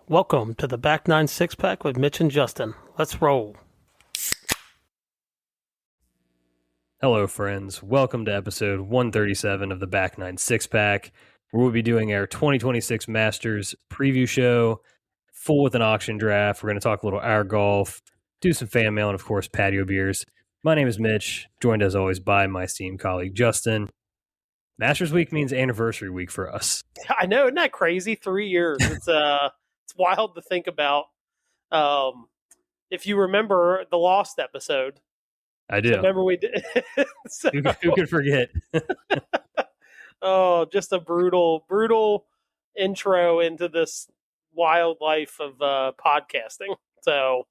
Welcome to the Back Nine Six Pack with Mitch and Justin. Let's roll. Hello, friends. Welcome to episode 137 of the Back Nine Six Pack, where we'll be doing our 2026 Masters preview show, full with an auction draft. We're going to talk a little hour golf, do some fan mail, and of course, patio beers. My name is Mitch, joined as always by my esteemed colleague Justin. Masters week means anniversary week for us. I know, isn't that crazy? 3 years. It's wild to think about. If you remember the Lost episode, I do. So remember we did. Who could forget? Oh, just a brutal intro into this wild life of podcasting. So.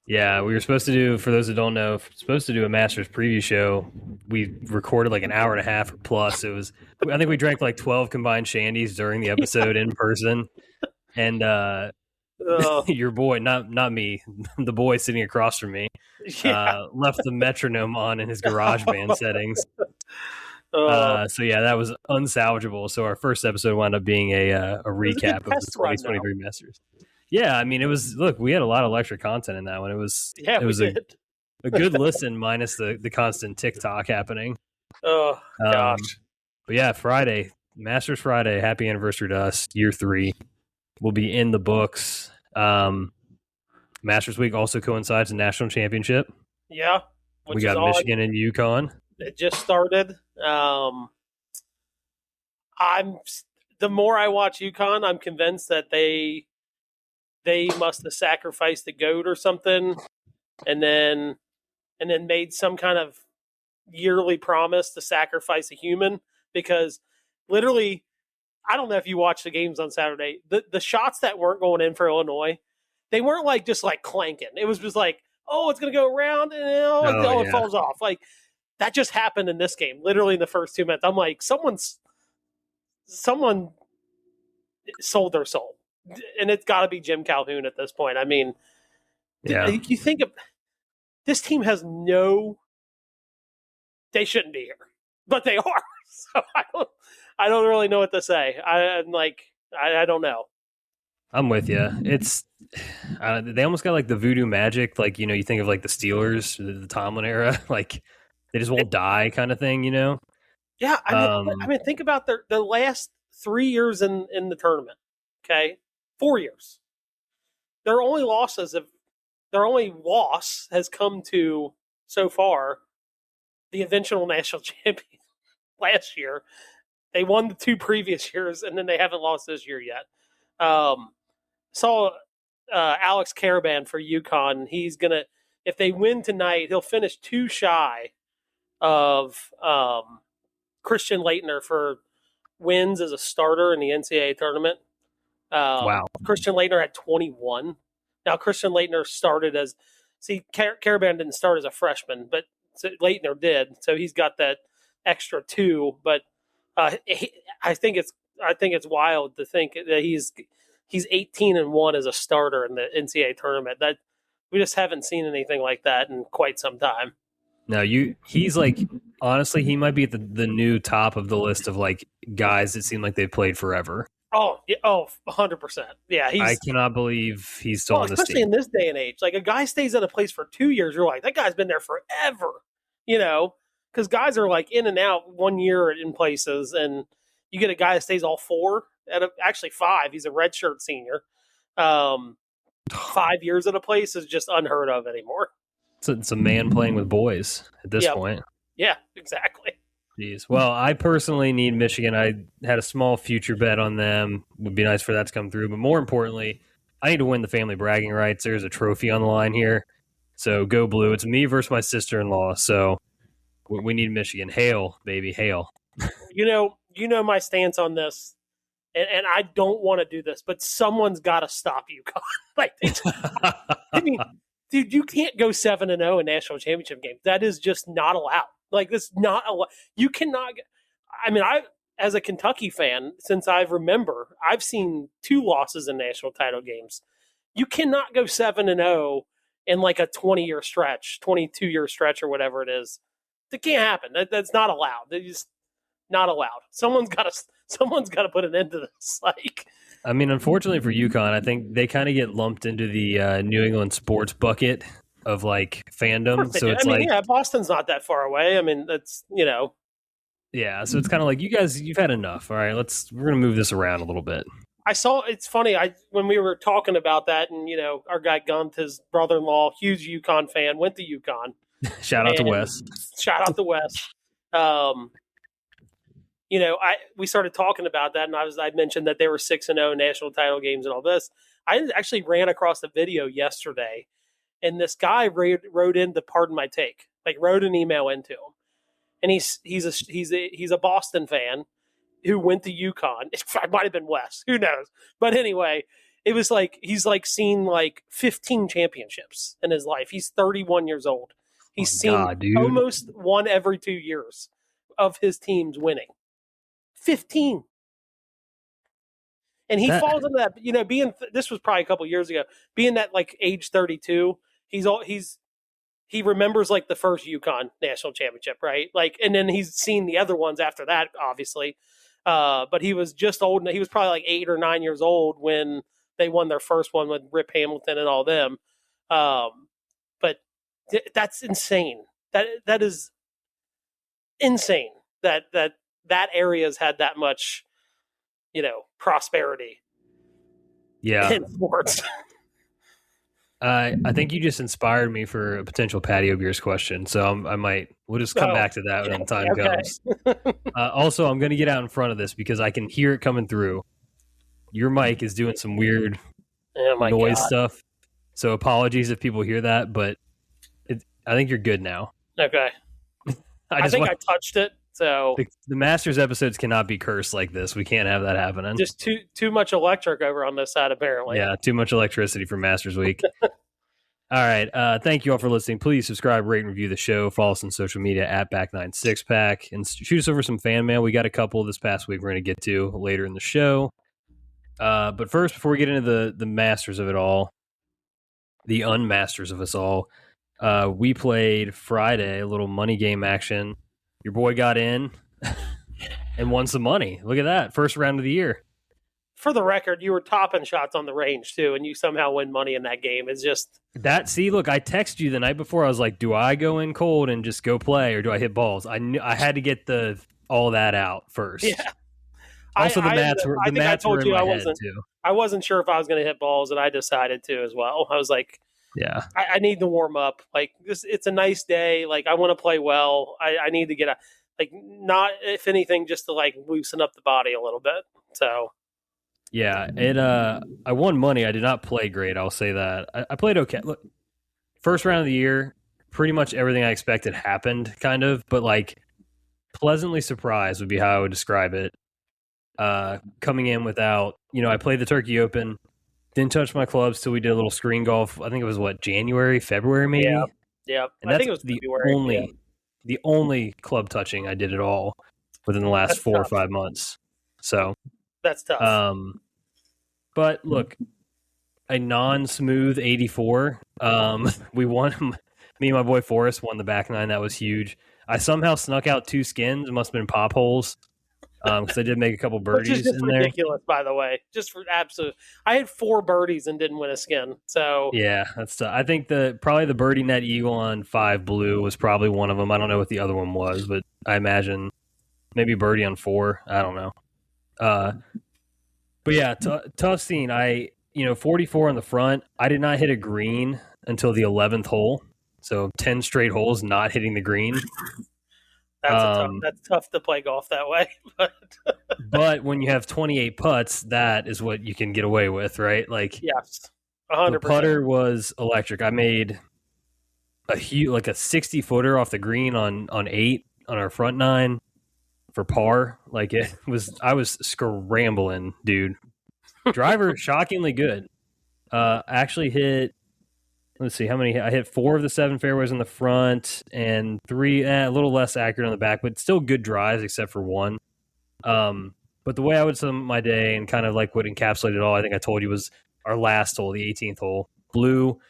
Yeah, we were supposed to do, for those that don't know, supposed to do a Masters preview show. We recorded like an hour and a half or plus. I think we drank like 12 combined shandies during the episode in person. And your boy, not me, the boy sitting across from me, left the metronome on in his GarageBand settings. So yeah, that was unsalvageable. So our first episode wound up being a recap of the 2023 Masters. Yeah, I mean, it was. Look, we had a lot of lecture content in that one. It was a good listen, minus the constant TikTok happening. Oh gosh! But yeah, Friday, Masters Friday. Happy anniversary to us. Year 3 will be in the books. Masters Week also coincides with National Championship. Yeah, we got Michigan and UConn. It just started. The more I watch UConn, I'm convinced that they must have sacrificed a goat or something, and then made some kind of yearly promise to sacrifice a human, because literally, I don't know if you watched the games on Saturday. The shots that weren't going in for Illinois, they weren't like just like clanking. It was just like, oh, it's going to go around and it falls off. Like that just happened in this game. Literally in the first 2 minutes, I'm like, someone sold their soul. And it's got to be Jim Calhoun at this point. I mean, you think of this team has they shouldn't be here, but they are. So I don't really know what to say. I don't know. I'm with you. It's they almost got like the voodoo magic, like, you know, you think of like the Steelers, the Tomlin era, like they just won't die kind of thing, you know? Yeah, I mean, think about the last 3 years in the tournament. Okay. 4 years. Their only loss has come to, so far, the eventual national champion last year. They won the 2 previous years, and then they haven't lost this year yet. Saw Alex Caravan for UConn. He's gonna, if they win tonight, he'll finish 2 shy of Christian Leitner for wins as a starter in the NCAA tournament. Wow. Christian Leitner had 21. Now, Christian Leitner started as, Caravan didn't start as a freshman, but Leitner did, so he's got that extra 2. But I think it's wild to think that he's 18-1 as a starter in the NCAA tournament. That we just haven't seen anything like that in quite some time. No, he's like, honestly, he might be at the new top of the list of like guys that seem like they've played forever. Oh, yeah, 100%. Yeah, I cannot believe he's still on this team. Especially in this day and age. Like, a guy stays at a place for 2 years, you're like, that guy's been there forever, you know? Because guys are, like, in and out 1 year in places, and you get a guy that stays all 4, actually 5. He's a redshirt senior. 5 years at a place is just unheard of anymore. It's a man playing with boys at this point. Yeah, exactly. Jeez. Well, I personally need Michigan. I had a small future bet on them. Would be nice for that to come through. But more importantly, I need to win the family bragging rights. There's a trophy on the line here. So go blue. It's me versus my sister-in-law. So we need Michigan. Hail, baby, hail. You know my stance on this, and I don't want to do this, but someone's got to stop UConn. Like, I mean, dude, you can't go 7-0 in national championship games. That is just not allowed. Like, that's not allowed. You cannot. I mean, as a Kentucky fan, since I remember, I've seen 2 losses in national title games. You cannot go 7-0 in like a 20-year stretch, 22-year stretch, or whatever it is. That can't happen. That's not allowed. It's just not allowed. Someone's got to put an end to this. Like, I mean, unfortunately for UConn, I think they kind of get lumped into the New England sports bucket of like Of course fandom. they So do. I it's mean, like, yeah, Boston's not that far away. I mean, that's yeah. So it's kind of like you guys, you've had enough. All right, we're gonna move this around a little bit. I saw. It's funny. When we were talking about that, and our guy Gunt, his brother-in-law, huge UConn fan, went to UConn, Shout out to and Wes. shout out to Wes. Um, we started talking about that, and I mentioned that they were 6-0 national title games and all this. I actually ran across a video yesterday, and this guy wrote in to pardon my take, like wrote an email into him, and he's a Boston fan who went to UConn. It might have been Wes, who knows? But anyway, it was like he's like seen like 15 championships in his life. He's 31 years old. He's Oh, seen God, dude. almost one every 2 years of his teams winning. 15. And he falls into that, this was probably a couple years ago, being that like age 32, he remembers like the first UConn national championship, right? Like, and then he's seen the other ones after that, obviously. But he was just old. He was probably like 8 or 9 years old when they won their first one with Rip Hamilton and all them. But that's insane. That is insane. That area's had that much, prosperity. Yeah. In sports. I think you just inspired me for a potential Patio Beers question. So we'll just come back to that when the time comes. Also, I'm going to get out in front of this because I can hear it coming through. Your mic is doing some weird noise stuff. So apologies if people hear that, but I think you're good now. Okay. I think I touched it. So the Masters episodes cannot be cursed like this. We can't have that happening. Just too much electric over on this side, apparently. Yeah, too much electricity for Masters Week. All right. Thank you all for listening. Please subscribe, rate, and review the show. Follow us on social media at Back96Pack. And shoot us over some fan mail. We got a couple this past week we're going to get to later in the show. But first, before we get into the masters of it all, the unmasters of us all, we played Friday, a little money game action. Your boy got in and won some money. Look at that. First round of the year. For the record, you were topping shots on the range, too, and you somehow win money in that game. It's just... Look, I texted you the night before. I was like, do I go in cold and just go play, or do I hit balls? I knew I had to get all that out first. Yeah. Also, the mats were in my head, too. I wasn't sure if I was going to hit balls, and I decided to as well. I was like... Yeah, I need to warm up. Like this, it's a nice day. Like I want to play well. I need to get not if anything, just to like loosen up the body a little bit. So yeah, I won money. I did not play great. I'll say that. I played okay. Look, first round of the year, pretty much everything I expected happened, kind of. But like pleasantly surprised would be how I would describe it. Coming in without, I played the Turkey Open. Didn't touch my clubs till we did a little screen golf. I think it was January, February, maybe. Yeah. And I think it was the only club touching I did at all within the last 4 or 5 months. So that's tough. But look, a non-smooth 84. We won. Me and my boy Forrest won the back nine. That was huge. I somehow snuck out 2 skins. It must have been pop holes. Because I did make a couple birdies Which is just in ridiculous, by the way. Just for absolute. I had 4 birdies and didn't win a skin. So yeah, that's. I think probably the birdie net eagle on 5 blue was probably one of them. I don't know what the other one was, but I imagine maybe birdie on 4. I don't know. But yeah, tough scene. 44 on the front. I did not hit a green until the 11th hole. So 10 straight holes not hitting the green. That's tough to play golf that way. But when you have 28 putts, that is what you can get away with, right? Like, yes, 100%. The putter was electric. I made a 60-footer off the green on 8 on our front 9 for par. Like I was scrambling, dude. Driver shockingly good. Actually hit. Let's see how many. I hit 4 of the 7 fairways in the front and 3, a little less accurate on the back, but still good drives except for 1. But the way I would sum my day and kind of like what encapsulated it all, I think I told you, was our last hole, the 18th hole. Blue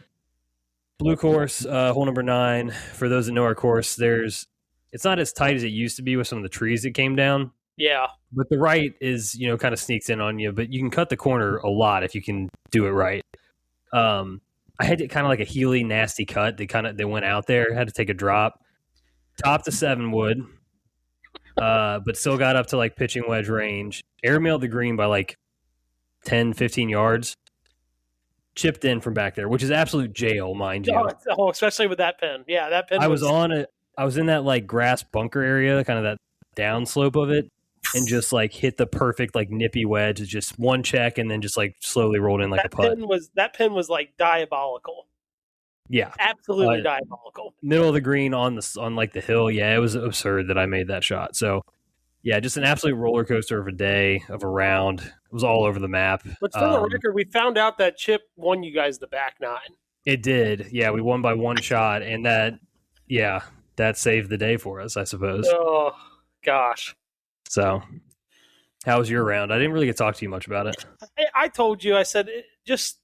course, hole number 9. For those that know our course, it's not as tight as it used to be with some of the trees that came down. Yeah. But the right is, kind of sneaks in on you, but you can cut the corner a lot if you can do it right. I had kind of like a Healy nasty cut. They went out there, had to take a drop, top to 7 wood, but still got up to like pitching wedge range. Airmailed the green by like 10, 15 yards. Chipped in from back there, which is absolute jail, mind you. Oh, especially with that pin. Yeah, that pin. I was in that like grass bunker area, kind of that down slope of it, and just like hit the perfect like nippy wedge. It's just one check and then just like slowly rolled in like a putt. That pin was like diabolical. Yeah, absolutely diabolical. Middle of the green on like the hill. Yeah, it was absurd that I made that shot. So yeah, just an absolute roller coaster of a day, of a round. It was all over the map. But for the record, we found out that Chip won you guys the back 9. It did. Yeah, we won by 1 shot, and that saved the day for us, I suppose. Oh, gosh. So, how was your round? I didn't really get to talk to you much about it. I told you, I said, just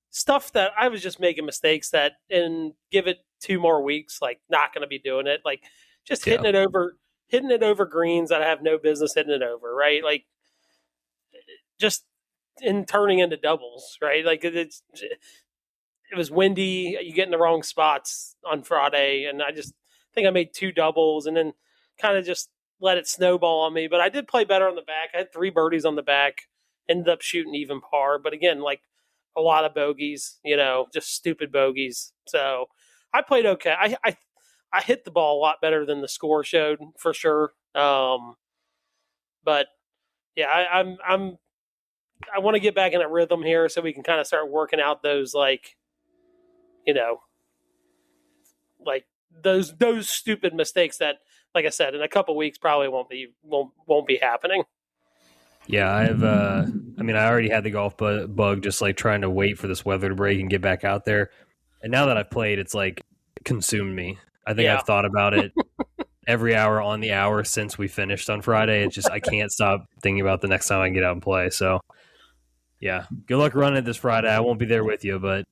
stuff that I was just making mistakes that, and give it 2 more weeks, like, not going to be doing it. Like, just hitting it over greens that I have no business hitting it over, right? Like, just in turning into doubles, right? Like, it was windy. You get in the wrong spots on Friday, and I just think I made 2 doubles and then kind of just let it snowball on me. But I did play better on the back. I had 3 birdies on the back, ended up shooting even par. But again, like a lot of bogeys, just stupid bogeys. So I played okay. I hit the ball a lot better than the score showed for sure. But yeah, I want to get back in a rhythm here so we can kind of start working out those like those stupid mistakes that, like I said, in a couple weeks probably won't be happening. Yeah, I already had the golf bug just like trying to wait for this weather to break and get back out there. And now that I've played, it's like consumed me. I think I've thought about it every hour on the hour since we finished on Friday. It's just I can't stop thinking about the next time I can get out and play. So, yeah, good luck running it this Friday. I won't be there with you, but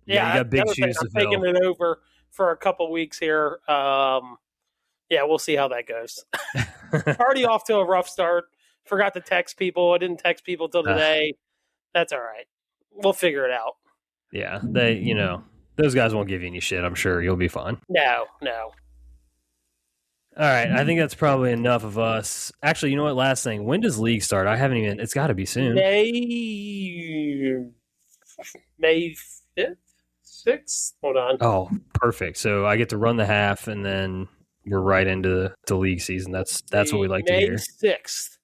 you got big shoes to fill. I'm taking it over for a couple weeks here. We'll see how that goes. Already off to a rough start. Forgot to text people. I didn't text people till today. That's all right. We'll figure it out. Yeah, those guys won't give you any shit. I'm sure you'll be fine. No. All right, I think that's probably enough of us. Actually, you know what? Last thing, when does league start? I haven't even. It's got to be soon. May 5th, 6th. Hold on. Oh, perfect. So I get to run the half, and then we're right into the league season. That's what we like to hear. May 6th.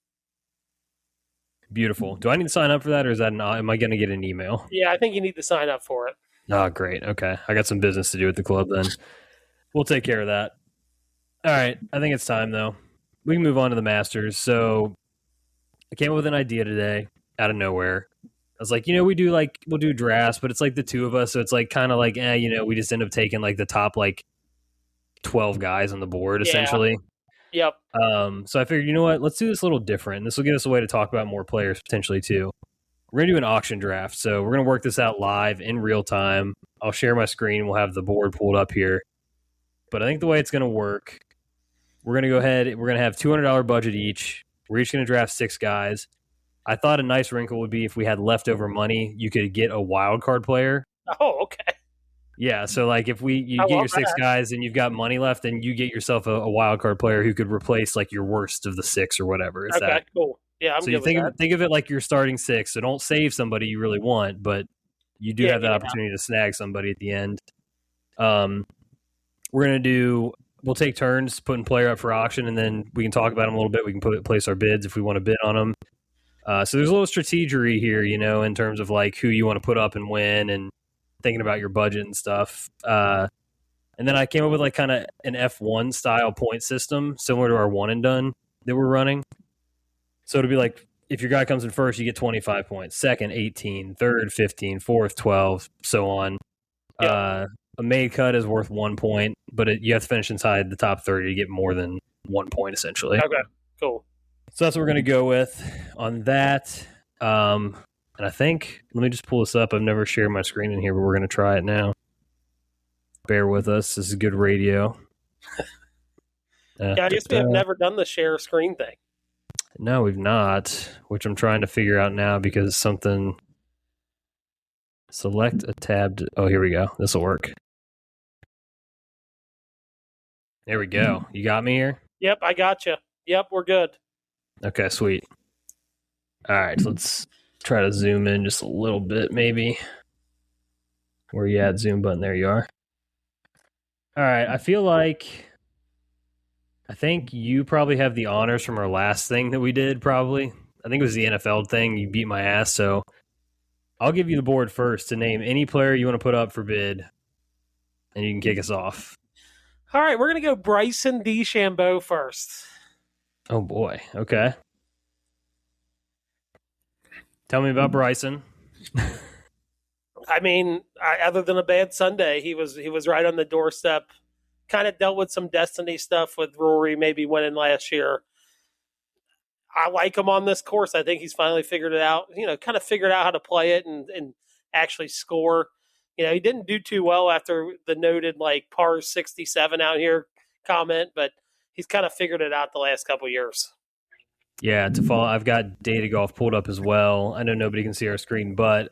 Beautiful. Do I need to sign up for that, or am I going to get an email? Yeah, I think you need to sign up for it. Oh, great. Okay, I got some business to do at the club then. We'll take care of that. All right, I think it's time, though. We can move on to the Masters. So I came up with an idea today out of nowhere. I was like, we'll do drafts, but it's like the 2 of us, so it's like kind of like, we just end up taking like the top like 12 guys on the board, essentially. Yep. So I figured, you know what? Let's do this a little different. This will give us a way to talk about more players potentially, too. We're going to do an auction draft, so we're going to work this out live in real time. I'll share my screen. We'll have the board pulled up here. But I think the way it's going to work, we're going to go ahead. We're going to have $200 budget each. We're each going to draft 6 guys. I thought a nice wrinkle would be if we had leftover money, you could get a wild card player. Oh, okay. Yeah, so like if you get your 6 guys and you've got money left, then you get yourself a wild card player who could replace like your worst of the 6 or whatever. Cool. Yeah, so you think of it like you're starting 6. So don't save somebody you really want, but you do have that opportunity to snag somebody at the end. We'll take turns putting player up for auction, and then we can talk about them a little bit. We can place our bids if we want to bid on them. So there's a little strategery here, in terms of like who you want to put up and when, and thinking about your budget and stuff. And then I came up with like kind of an F1 style point system, similar to our one and done that we're running. So it'll be like, if your guy comes in first, you get 25 points. Second, 18. Third, 15. Fourth, 12, so on. Yeah. A made cut is worth 1 point, but you have to finish inside the top 30 to get more than 1 point, essentially. Okay, cool. So that's what we're going to go with on that. And I think, let me just pull this up. I've never shared my screen in here, but we're going to try it now. Bear with us. This is good radio. Yeah, I guess we have never done the share screen thing. No, we've not, which I'm trying to figure out now because something. Select a tab. Oh, here we go. This will work. There we go. You got me here? Yep, I got you. Yep, we're good. Okay, sweet. All right, so let's try to zoom in just a little bit, maybe. Where you at, zoom button? There you are. All right, I think you probably have the honors from our last thing that we did, probably. I think it was the NFL thing. You beat my ass, so I'll give you the board first to name any player you want to put up for bid, and you can kick us off. All right, we're going to go Bryson DeChambeau first. Oh, boy. Okay. Tell me about Bryson. I mean, other than a bad Sunday, he was right on the doorstep. Kind of dealt with some destiny stuff with Rory maybe winning last year. I like him on this course. I think he's finally figured it out. Kind of figured out how to play it and actually score. He didn't do too well after the noted par 67 out here comment, but he's kind of figured it out the last couple of years. Yeah, to follow, I've got Data Golf pulled up as well. I know nobody can see our screen, but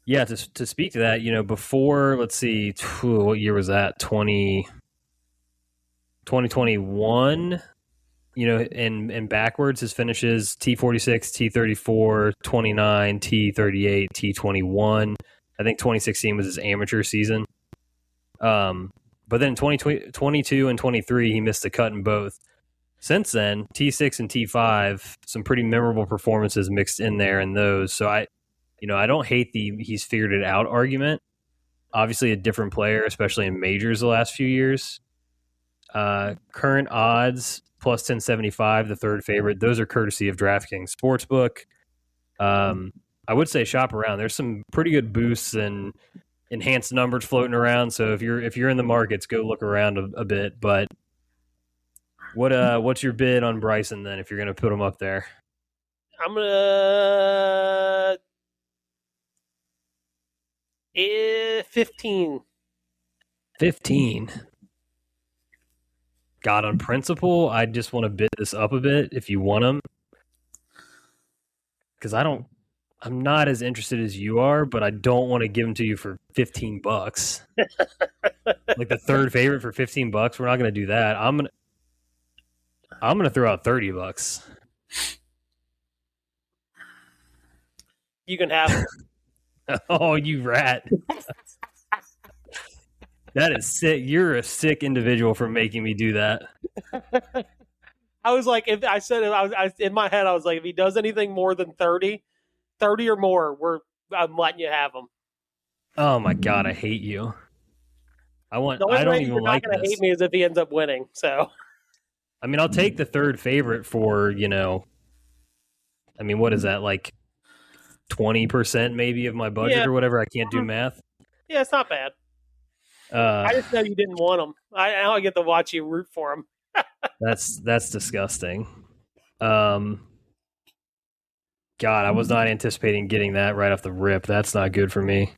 yeah, to speak to that, before, let's see, what year was that? 2021, and backwards, his finishes T46, T34, 29, T38, T21. I think 2016 was his amateur season. But then in 2022 and 23, he missed the cut in both. Since then, T6 and T5, some pretty memorable performances mixed in there in those. So I don't hate the he's figured it out argument. Obviously a different player, especially in majors the last few years. Current odds, plus 1075, the third favorite. Those are courtesy of DraftKings Sportsbook. I would say shop around. There's some pretty good boosts and enhanced numbers floating around. So if you're in the markets, go look around a bit. But what's your bid on Bryson then if you're going to put him up there? I'm gonna 15. 15. God, on principle, I just want to bid this up a bit if you want him. Because I'm not as interested as you are, but I don't want to give him to you for $15. Like the third favorite for $15. We're not going to do that. I'm gonna throw out $30. You can have it. Oh, you rat. That is sick. You're a sick individual for making me do that. I was like, if I said it, I was in my head, I was like, if he does anything more than 30 or more, I'm letting you have him. Oh my God, I hate you. I don't even like this. Hate me as if he ends up winning. So, I mean, I'll take the third favorite for I mean, what is that, like 20% maybe of my budget or whatever? I can't do math. Yeah, it's not bad. I just know you didn't want him. I don't get to watch you root for him. That's disgusting. God, I was not anticipating getting that right off the rip. That's not good for me.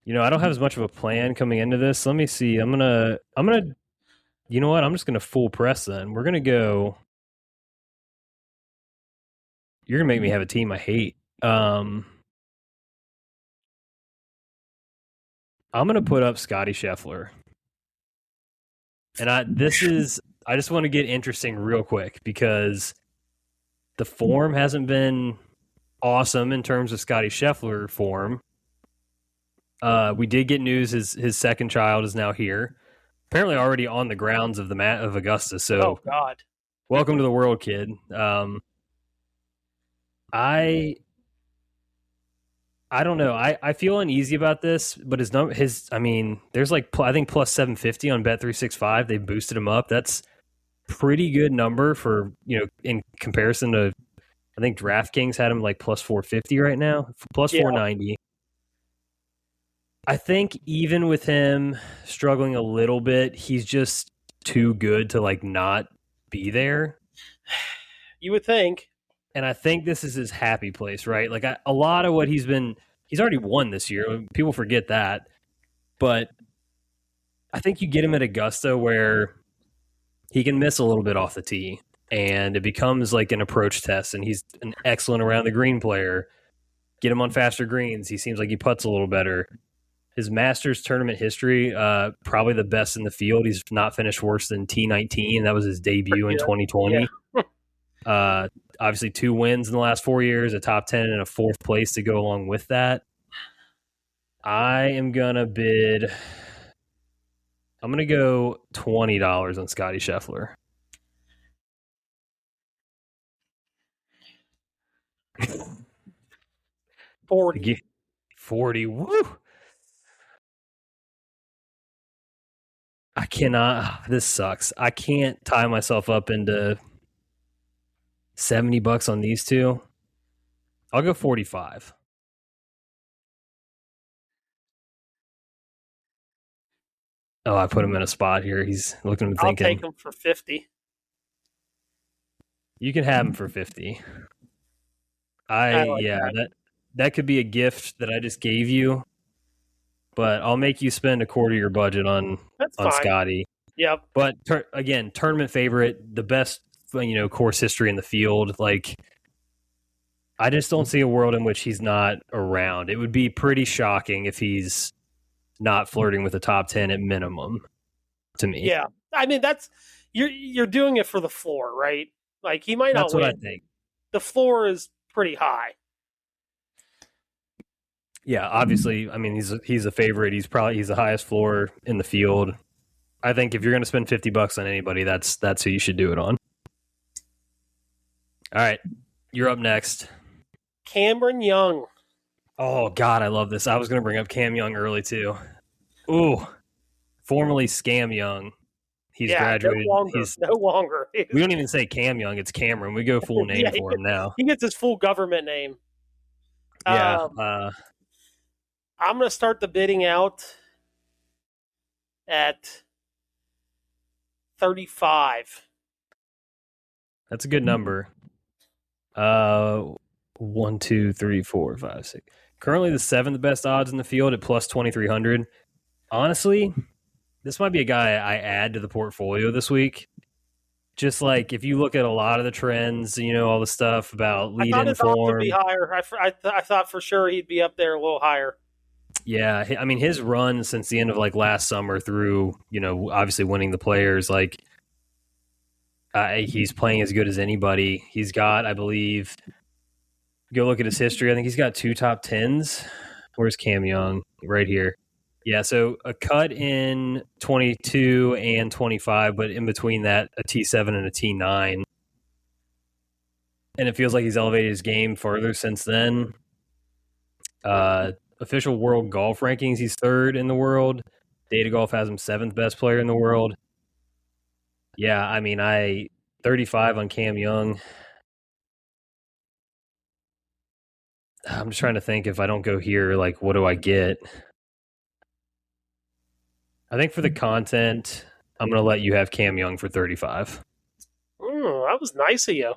I don't have as much of a plan coming into this. Let me see. I'm gonna. You know what? I'm just gonna full press then. We're gonna go. You're gonna make me have a team I hate. I'm gonna put up Scotty Scheffler. And I just want to get interesting real quick because the form hasn't been awesome in terms of Scotty Scheffler form. We did get news his second child is now here, apparently already on the grounds of of Augusta. So, oh God, welcome to the world, kid. I don't know. I feel uneasy about this, but I mean, there's I think plus 750 on Bet365. They boosted him up. That's pretty good number for, in comparison to, I think DraftKings had him like plus 450 right now, plus 490. I think even with him struggling a little bit, he's just too good to not be You would think. And I think this is his happy place, right? A lot of what he's already won this year. People forget that. But I think you get him at Augusta where he can miss a little bit off the tee, and it becomes like an approach test, and he's an excellent around the green player. Get him on faster greens. He seems like he putts a little better. His Masters tournament history, probably the best in the field. He's not finished worse than T19. That was his debut in 2020. Yeah. Obviously, 2 wins in the last 4 years, a top 10 and a 4th place to go along with that. I am going to bid... I'm going to go $20 on Scotty Scheffler. 40. 40. Woo! I cannot. This sucks. I can't tie myself up into $70 on these two. I'll go 45. Oh, I put him in a spot here. He's looking and thinking. I'll take him for 50. You can have him for 50. That could be a gift that I just gave you. But I'll make you spend a quarter of your budget on Scotty. Yep. But again, tournament favorite, the best, course history in the field. Like, I just don't see a world in which he's not around. It would be pretty shocking if he's not flirting with the top 10 at minimum, to me. Yeah, I mean you're doing it for the floor, right? Like he might not win. That's what I think. The floor is pretty high. Yeah, obviously. I mean, he's a favorite. He's the highest floor in the field. I think if you're going to spend $50 on anybody, that's who you should do it on. All right, you're up next. Cameron Young. Oh God, I love this. I was going to bring up Cam Young early too. Ooh, formerly Scam Young. He's graduated. No longer. We don't even say Cam Young. It's Cameron. We go full name for him now. He gets his full government name. Yeah. I'm going to start the bidding out at 35. That's a good number. 1, 2, 3, 4, 5, 6. Currently the 7th best odds in the field at plus 2,300. Honestly, this might be a guy I add to the portfolio this week. Just like if you look at a lot of the trends, all the stuff about lead-in form. I thought his odds would be higher. I thought for sure he'd be up there a little higher. Yeah, I mean his run since the end of last summer through, obviously winning the Players, he's playing as good as anybody. He's got, I believe, go look at his history. I think he's got 2 top 10s. Where's Cam Young? Right here. Yeah, so a cut in 22 and 25, but in between that, a T7 and a T9. And it feels like he's elevated his game further since then. Official world golf rankings, he's 3rd in the world. Data Golf has him 7th best player in the world. Yeah, I mean, 35 on Cam Young. I'm just trying to think if I don't go here, what do I get? I think for the content, I'm going to let you have Cam Young for 35. That was nice of you.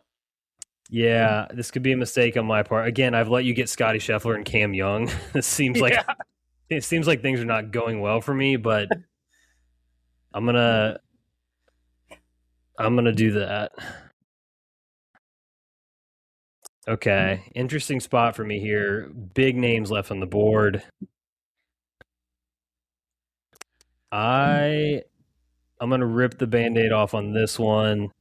Yeah, this could be a mistake on my part. Again, I've let you get Scotty Scheffler and Cam Young. It seems like things are not going well for me, but I'm gonna do that. Okay, interesting spot for me here. Big names left on the board. I'm gonna rip the Band-Aid off on this one.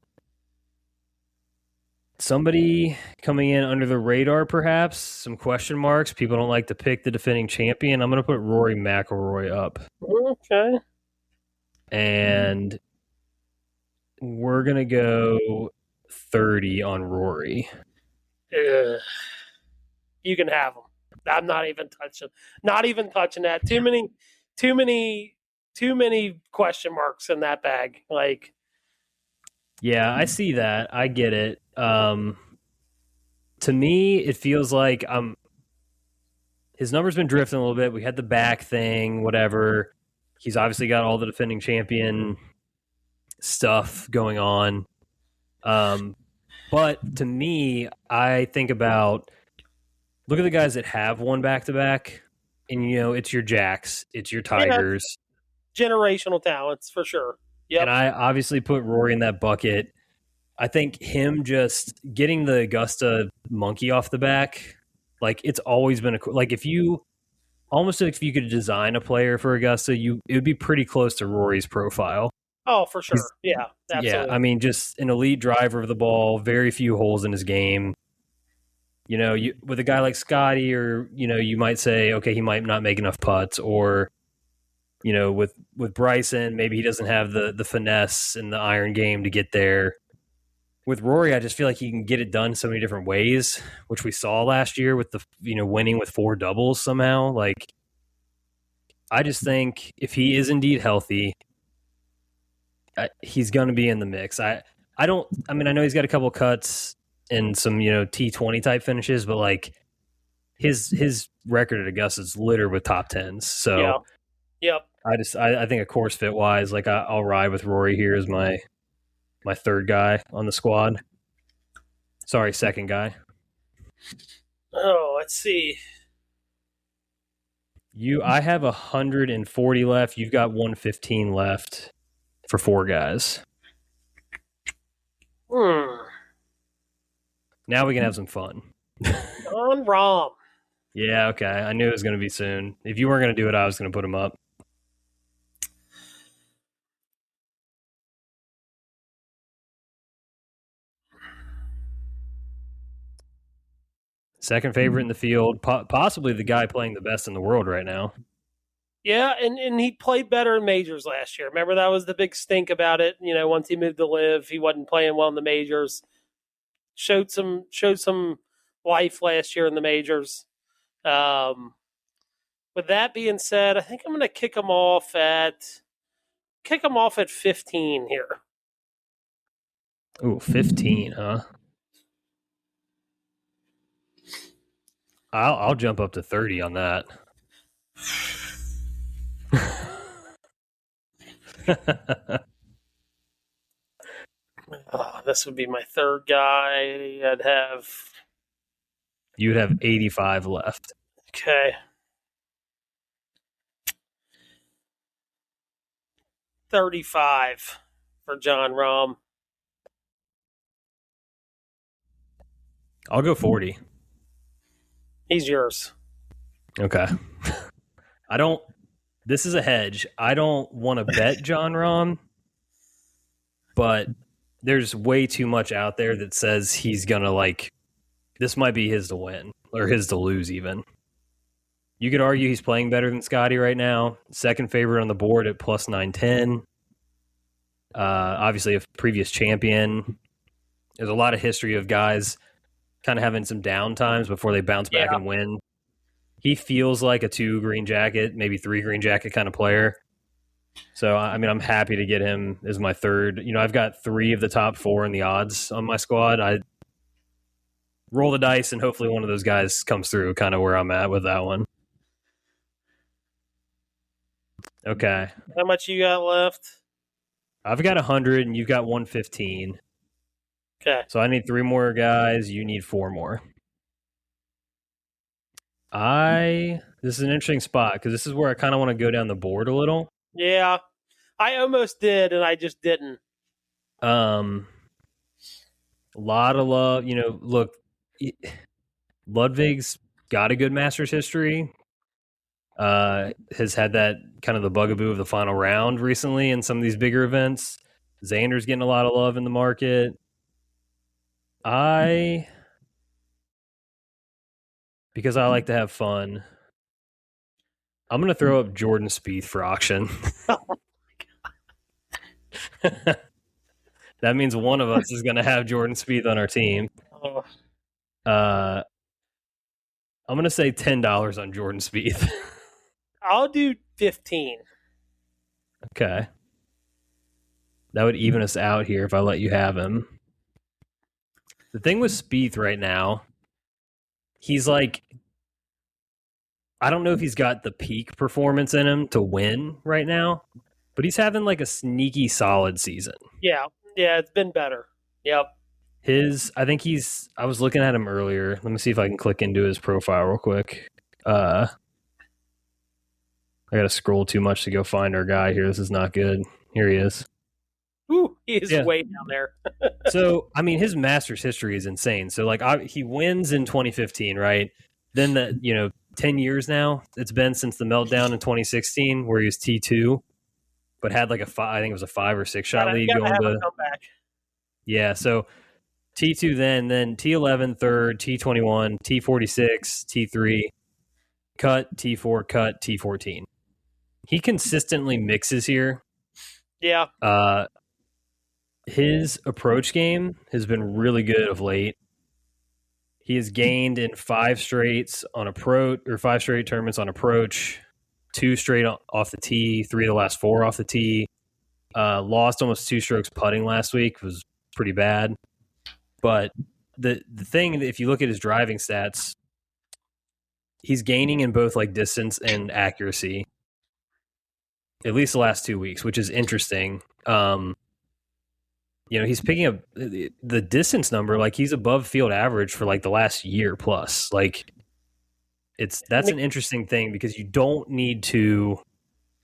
Somebody coming in under the radar, perhaps. Some question marks. People don't like to pick the defending champion. I'm going to put Rory McIlroy up. Okay. And we're going to go 30 on Rory. You can have him. I'm not even touching that. Too many question marks in that bag. Yeah, I see that. I get it. To me, it feels like his number's been drifting a little bit. We had the back thing, whatever. He's obviously got all the defending champion stuff going on. But to me, I think about look at the guys that have won back-to-back, and it's your Jacks, it's your Tigers. generational talents for sure. Yep. And I obviously put Rory in that bucket. I think him just getting the Augusta monkey off the back, like it's always been like if you could design a player for Augusta, it would be pretty close to Rory's profile. Oh, for sure. Yeah, absolutely. Yeah, I mean, just an elite driver of the ball, very few holes in his game. You know, with a guy like Scotty, or you might say, okay, he might not make enough putts, or with Bryson, maybe he doesn't have the finesse and the iron game to get there. With Rory, I just feel like he can get it done so many different ways, which we saw last year with the winning with 4 doubles somehow. Like, I just think if he is indeed healthy, he's going to be in the mix. I know he's got a couple cuts and some T20 type finishes, but like his record at Augusta is littered with top 10s. So yeah. Yep. I think a course fit wise, like I'll ride with Rory here as my third guy on the squad. Sorry, second guy. Oh, let's see. I have 140 left. You've got 115 left for 4 guys. Now we can have some fun. Jon Rahm. Yeah, okay. I knew it was going to be soon. If you weren't going to do it, I was going to put him up. Second favorite in the field, possibly the guy playing the best in the world right now. Yeah, and he played better in majors last year. Remember, that was the big stink about it. Once he moved to LIV, he wasn't playing well in the majors. Showed some life last year in the majors. With that being said, I think I'm going to kick him off at 15 here. Ooh, 15, huh? I'll jump up to 30 on that. This would be my third guy. You'd have 85 left. Okay. 35 for Jon Rahm. I'll go 40. He's yours. Okay. This is a hedge. I don't want to bet Jon Rahm, but there's way too much out there that says he's going to this might be his to win or his to lose even. You could argue he's playing better than Scotty right now. Second favorite on the board at plus 910. Obviously a previous champion. There's a lot of history of guys kind of having some down times before they bounce back and win. He feels like a 2 green jacket, maybe 3 green jacket kind of player. So, I mean, I'm happy to get him as my third. I've got 3 of the top 4 in the odds on my squad. I roll the dice and hopefully one of those guys comes through, kind of where I'm at with that one. Okay. How much you got left? I've got 100 and you've got 115. Okay. So I need 3 more guys. You need 4 more. This is an interesting spot because this is where I kind of want to go down the board a little. Yeah, I almost did, and I just didn't. A lot of love. Look, Ludwig's got a good Masters history. Has had that kind of the bugaboo of the final round recently in some of these bigger events. Xander's getting a lot of love in the market. Because I like to have fun, I'm going to throw up Jordan Spieth for auction. Oh my God. That means one of us is going to have Jordan Spieth on our team. Oh. I'm going to say $10 on Jordan Spieth. I'll do 15. Okay. That would even us out here if I let you have him. The thing with Spieth right now, he's like, I don't know if he's got the peak performance in him to win right now, but he's having like a sneaky solid season. Yeah, it's been better. Yep. I was looking at him earlier. Let me see if I can click into his profile real quick. I got to scroll too much to go find our guy here. This is not good. Here he is. Ooh, he is Yeah. way down there. So, I mean, his Masters history is insane. So, like, he wins in 2015, right? Then 10 years now it's been since the meltdown in 2016 where he was T2, but had like I think it was a 5 or 6 shot lead Gotta going have to. a comeback. Yeah. So T2 then T11 third, T21, T46, T3, cut, T4, cut, T14. He consistently mixes here. Yeah. His approach game has been really good of late. He has gained in 5 straights on approach, or 5 straight tournaments on approach, 2 straight off the tee, 3 of the last 4 off the tee. Lost almost 2 strokes putting last week, was pretty bad. But the thing, if you look at his driving stats, he's gaining in both like distance and accuracy, at least the last 2 weeks, which is interesting. He's picking up the distance number, like he's above field average for like the last year plus. Like that's an interesting thing because you don't need to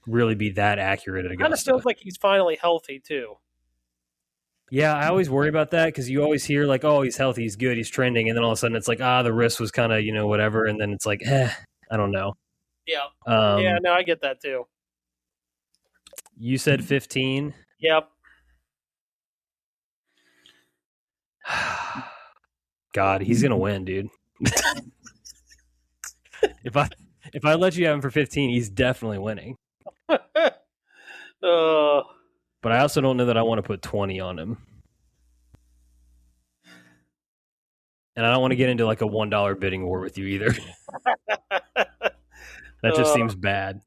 really be that accurate at Augusta. Kind of feels like he's finally healthy too. Yeah, I always worry about that because you always hear like, oh, he's healthy, he's good, he's trending, and then all of a sudden it's like, the wrist was kind of whatever, and then it's like, I don't know. Yeah. Yeah, no, I get that too. You said 15. Yep. God, he's gonna win, dude. If I let you have him for 15, he's definitely winning. But I also don't know that I want to put 20 on him. And I don't want to get into like a $1 bidding war with you either. That just seems bad.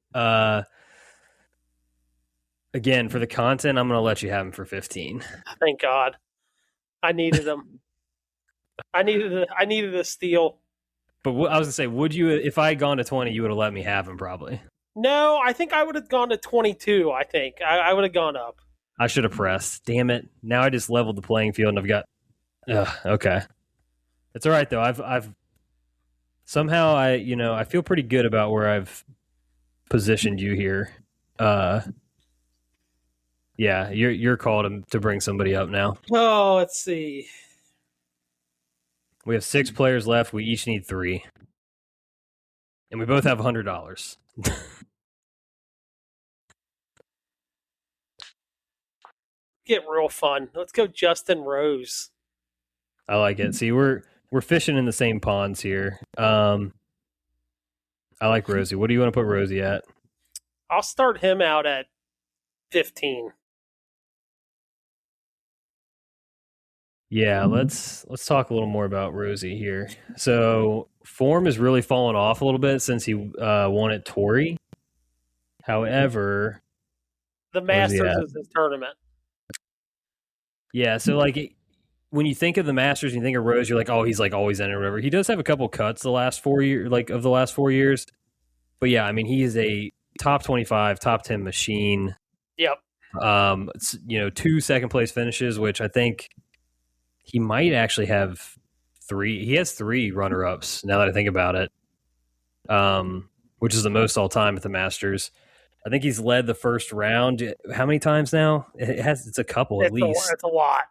Again, for the content, I'm going to let you have him for 15. Thank God. I needed him. I needed a steal. But I was going to say, would you, if I had gone to 20, you would have let me have him probably. No, I think I would have gone to 22, I think. I would have gone up. I should have pressed. Damn it. Now I just leveled the playing field and I've got... okay. It's all right, though. I've somehow, I feel pretty good about where I've positioned you here. Yeah, you're called to bring somebody up now. Oh, let's see. We have 6 players left. We each need 3. And we both have $100. Get real fun. Let's go Justin Rose. I like it. See, we're fishing in the same ponds here. I like Rosie. What do you want to put Rosie at? I'll start him out at 15. Yeah, let's talk a little more about Rosie here. So form has really fallen off a little bit since he won at Torrey. However, the Masters is his tournament. Yeah, so like when you think of the Masters and you think of Rose, you're like, oh, he's like always in it or whatever. He does have a couple cuts the last 4 years, like of the last 4 years. But yeah, I mean, he is a top 25, top 10 machine. Yep. 2 second place finishes, which I think he might actually have 3. He has 3 runner ups now that I think about it, which is the most all time at the Masters. I think he's led the first round. How many times now? It's a couple at least. It's a lot.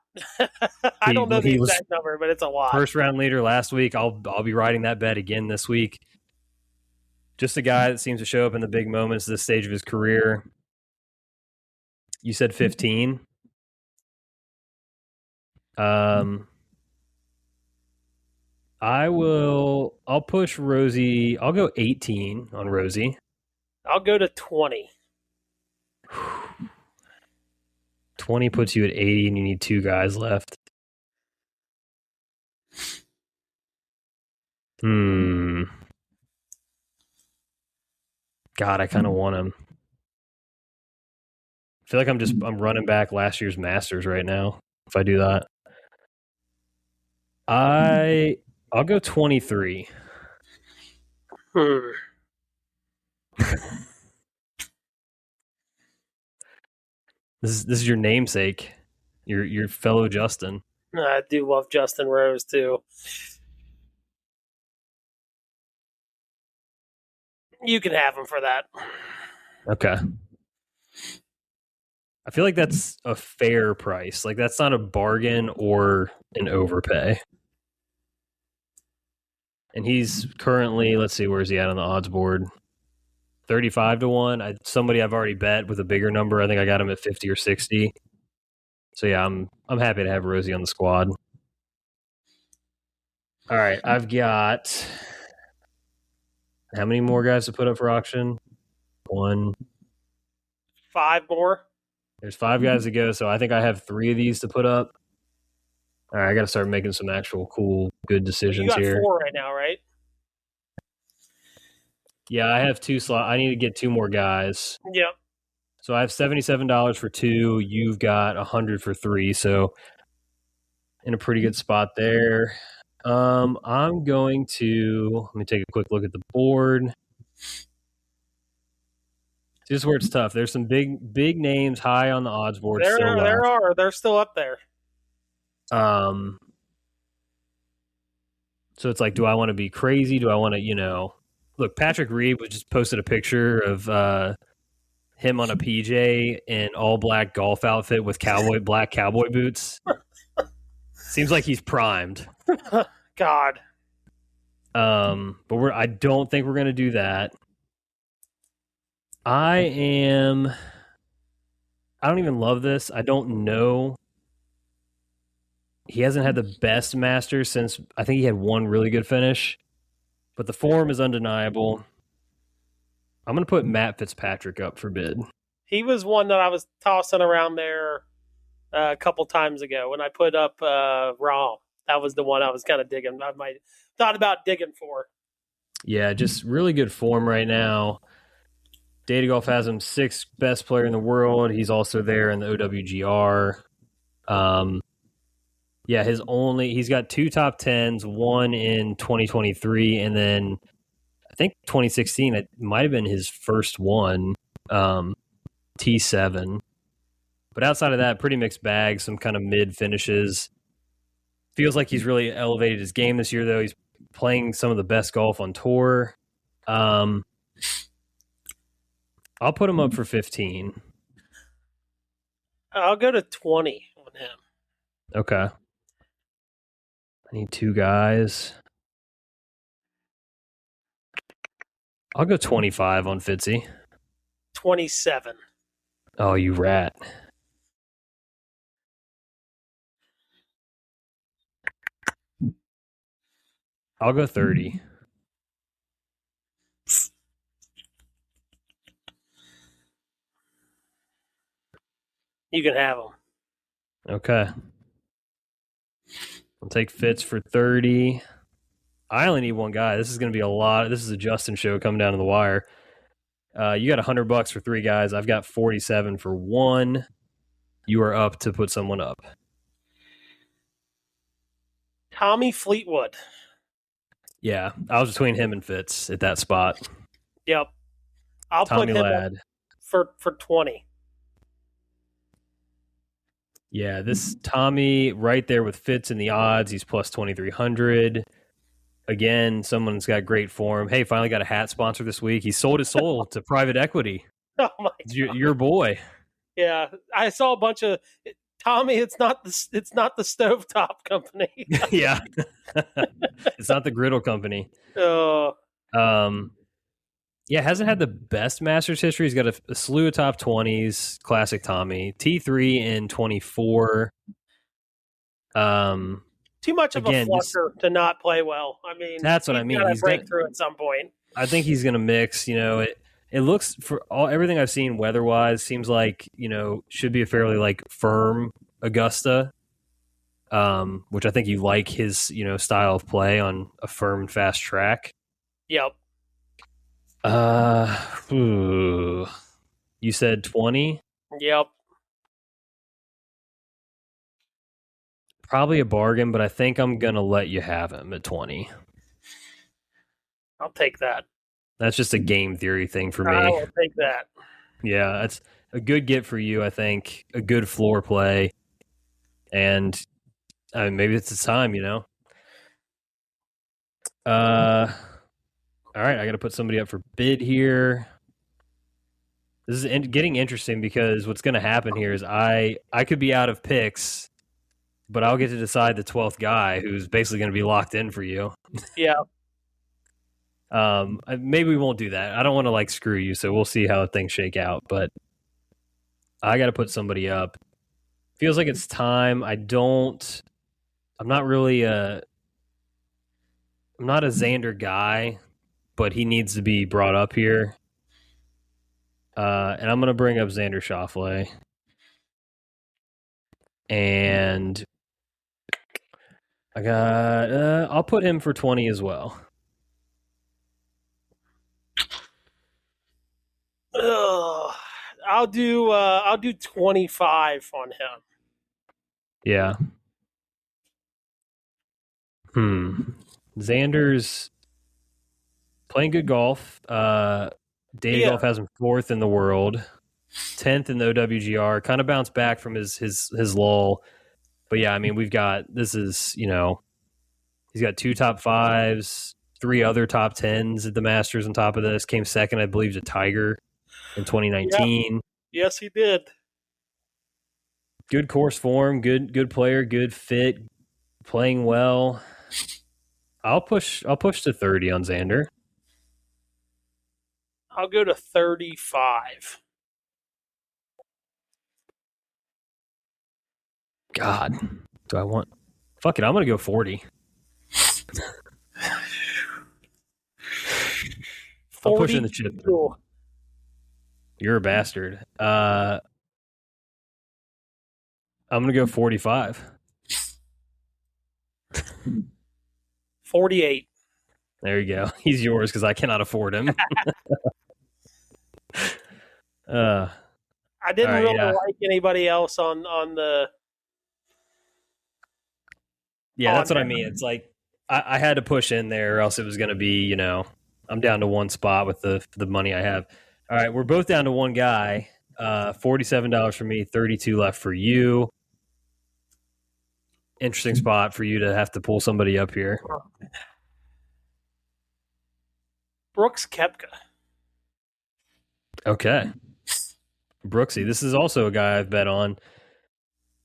I don't know the exact number, but it's a lot. First round leader last week. I'll be riding that bet again this week. Just a guy that seems to show up in the big moments at this stage of his career. You said 15. I'll push Rosie. I'll go 18 on Rosie. I'll go to 20. 20 puts you at 80 and you need 2 guys left. God, I kind of want him. I feel like I'm running back last year's Masters right now if I do that. I'll go 23. This is your namesake, your fellow Justin. I do love Justin Rose too. You can have him for that. Okay. I feel like that's a fair price. Like that's not a bargain or an overpay. And he's currently, let's see, where's he at on the odds board? 35-1. Somebody I've already bet with a bigger number. I think I got him at 50 or 60. So yeah, I'm happy to have Rosie on the squad. All right, I've got how many more guys to put up for auction? 1. 5 more. There's 5 guys to go, so I think I have 3 of these to put up. All right, I got to start making some actual cool, good decisions You got here. 4 right now, right? Yeah, I have 2 slots. I need to get 2 more guys. Yep. So I have $77 for 2. You've got 100 for 3. So in a pretty good spot there. I'm going to let me take a quick look at the board. This is where it's tough. There's some big names high on the odds board still left. There are. They're still up there. So it's like, do I want to be crazy? Do I want to, look, Patrick Reed just posted a picture of him on a PJ in all black golf outfit with black cowboy boots. Seems like he's primed. God. But I don't think we're gonna do that. I don't even love this. I don't know. He hasn't had the best Masters since I think he had one really good finish, but the form is undeniable. I'm going to put Matt Fitzpatrick up for bid. He was one that I was tossing around there a couple times ago when I put up Rahm. That was the one I was kind of digging. I thought about digging for. Yeah, just really good form right now. Data Golf has him 6th best player in the world. He's also there in the OWGR. Yeah, he's got 2 top 10s, one in 2023, and then I think 2016, it might have been his first one, T7. But outside of that, pretty mixed bag, some kind of mid finishes. Feels like he's really elevated his game this year, though. He's playing some of the best golf on tour. I'll put him up for 15. I'll go to 20 on him. Okay. I need 2 guys. I'll go 25 on Fitzy. 27. Oh, you rat. I'll go 30. You can have him. Okay. I'll take Fitz for 30. I only need one guy. This is going to be a lot. This is a Justin show coming down to the wire. You got $100 for 3 guys. I've got 47 for 1. You are up to put someone up. Tommy Fleetwood. Yeah, I was between him and Fitz at that spot. Yep. I'll Tommy put him Ladd. for 20. Yeah, this Tommy right there with Fitz in the odds. He's plus 2,300. Again, someone's got great form. Hey, finally got a hat sponsor this week. He sold his soul to private equity. Oh my God. Your boy. Yeah, I saw a bunch of Tommy. It's not the Stovetop Company. Yeah, it's not the Griddle Company. Oh. Yeah, hasn't had the best Masters history. He's got a slew of top 20s. Classic Tommy. T3 in 24. Too much of a fluster to not play well. I mean, that's what I mean. He's break through at some point. I think he's going to mix. It looks everything I've seen weather-wise seems like should be a fairly like firm Augusta, which I think you like his style of play on a firm fast track. Yep. You said 20? Yep. Probably a bargain, but I think I'm going to let you have him at 20. I'll take that. That's just a game theory thing for me. I will take that. Yeah, that's a good get for you, I think. A good floor play. And maybe it's the time, All right, I got to put somebody up for bid here. This is getting interesting because what's going to happen here is I could be out of picks, but I'll get to decide the 12th guy who's basically going to be locked in for you. Yeah. Maybe we won't do that. I don't want to like screw you, so we'll see how things shake out. But I got to put somebody up. Feels like it's time. I'm not really I'm not a Xander guy, but he needs to be brought up here. And I'm going to bring up Xander Schauffele. And I'll put him for 20 as well. Ugh. I'll do 25 on him. Yeah. Xander's playing good golf. Data Golf has him 4th in the world, 10th in the OWGR. Kind of bounced back from his lull. But yeah, I mean, he's got 2 top 5s, 3 other top 10s at the Masters on top of this. Came second, I believe, to Tiger in 2019. Yeah. Yes, he did. Good course form, good player, good fit, playing well. I'll push to 30 on Xander. I'll go to 35. God, do I want? Fuck it, I'm gonna go 40. 40. I'm pushing the chip. You're a bastard. I'm gonna go 45. 48. There you go. He's yours because I cannot afford him. I didn't really like anybody else on the. Yeah, that's what I mean. It's like I had to push in there, or else it was going to be, I'm down to one spot with the money I have. All right, we're both down to one guy. $47 for me, 32 left for you. Interesting spot for you to have to pull somebody up here. Brooks Koepka. Okay. Brooksy, this is also a guy I've bet on.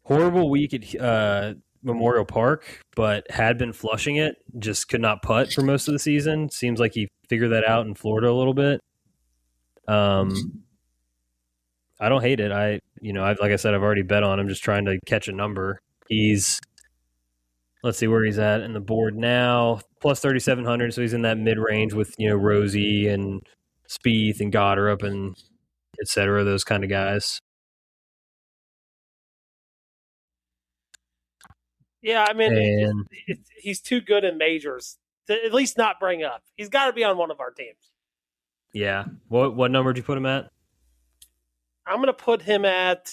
Horrible week at Memorial Park, but had been flushing it. Just could not putt for most of the season. Seems like he figured that out in Florida a little bit. I don't hate it. Like I said, I've already bet on him. Just trying to catch a number. Let's see where he's at in the board now. Plus 3,700, so he's in that mid range with Rosie and Spieth and Goddard and etc. Those kind of guys. Yeah, I mean, he's too good in majors to at least not bring up. He's got to be on one of our teams. Yeah. What number did you put him at? I'm going to put him at.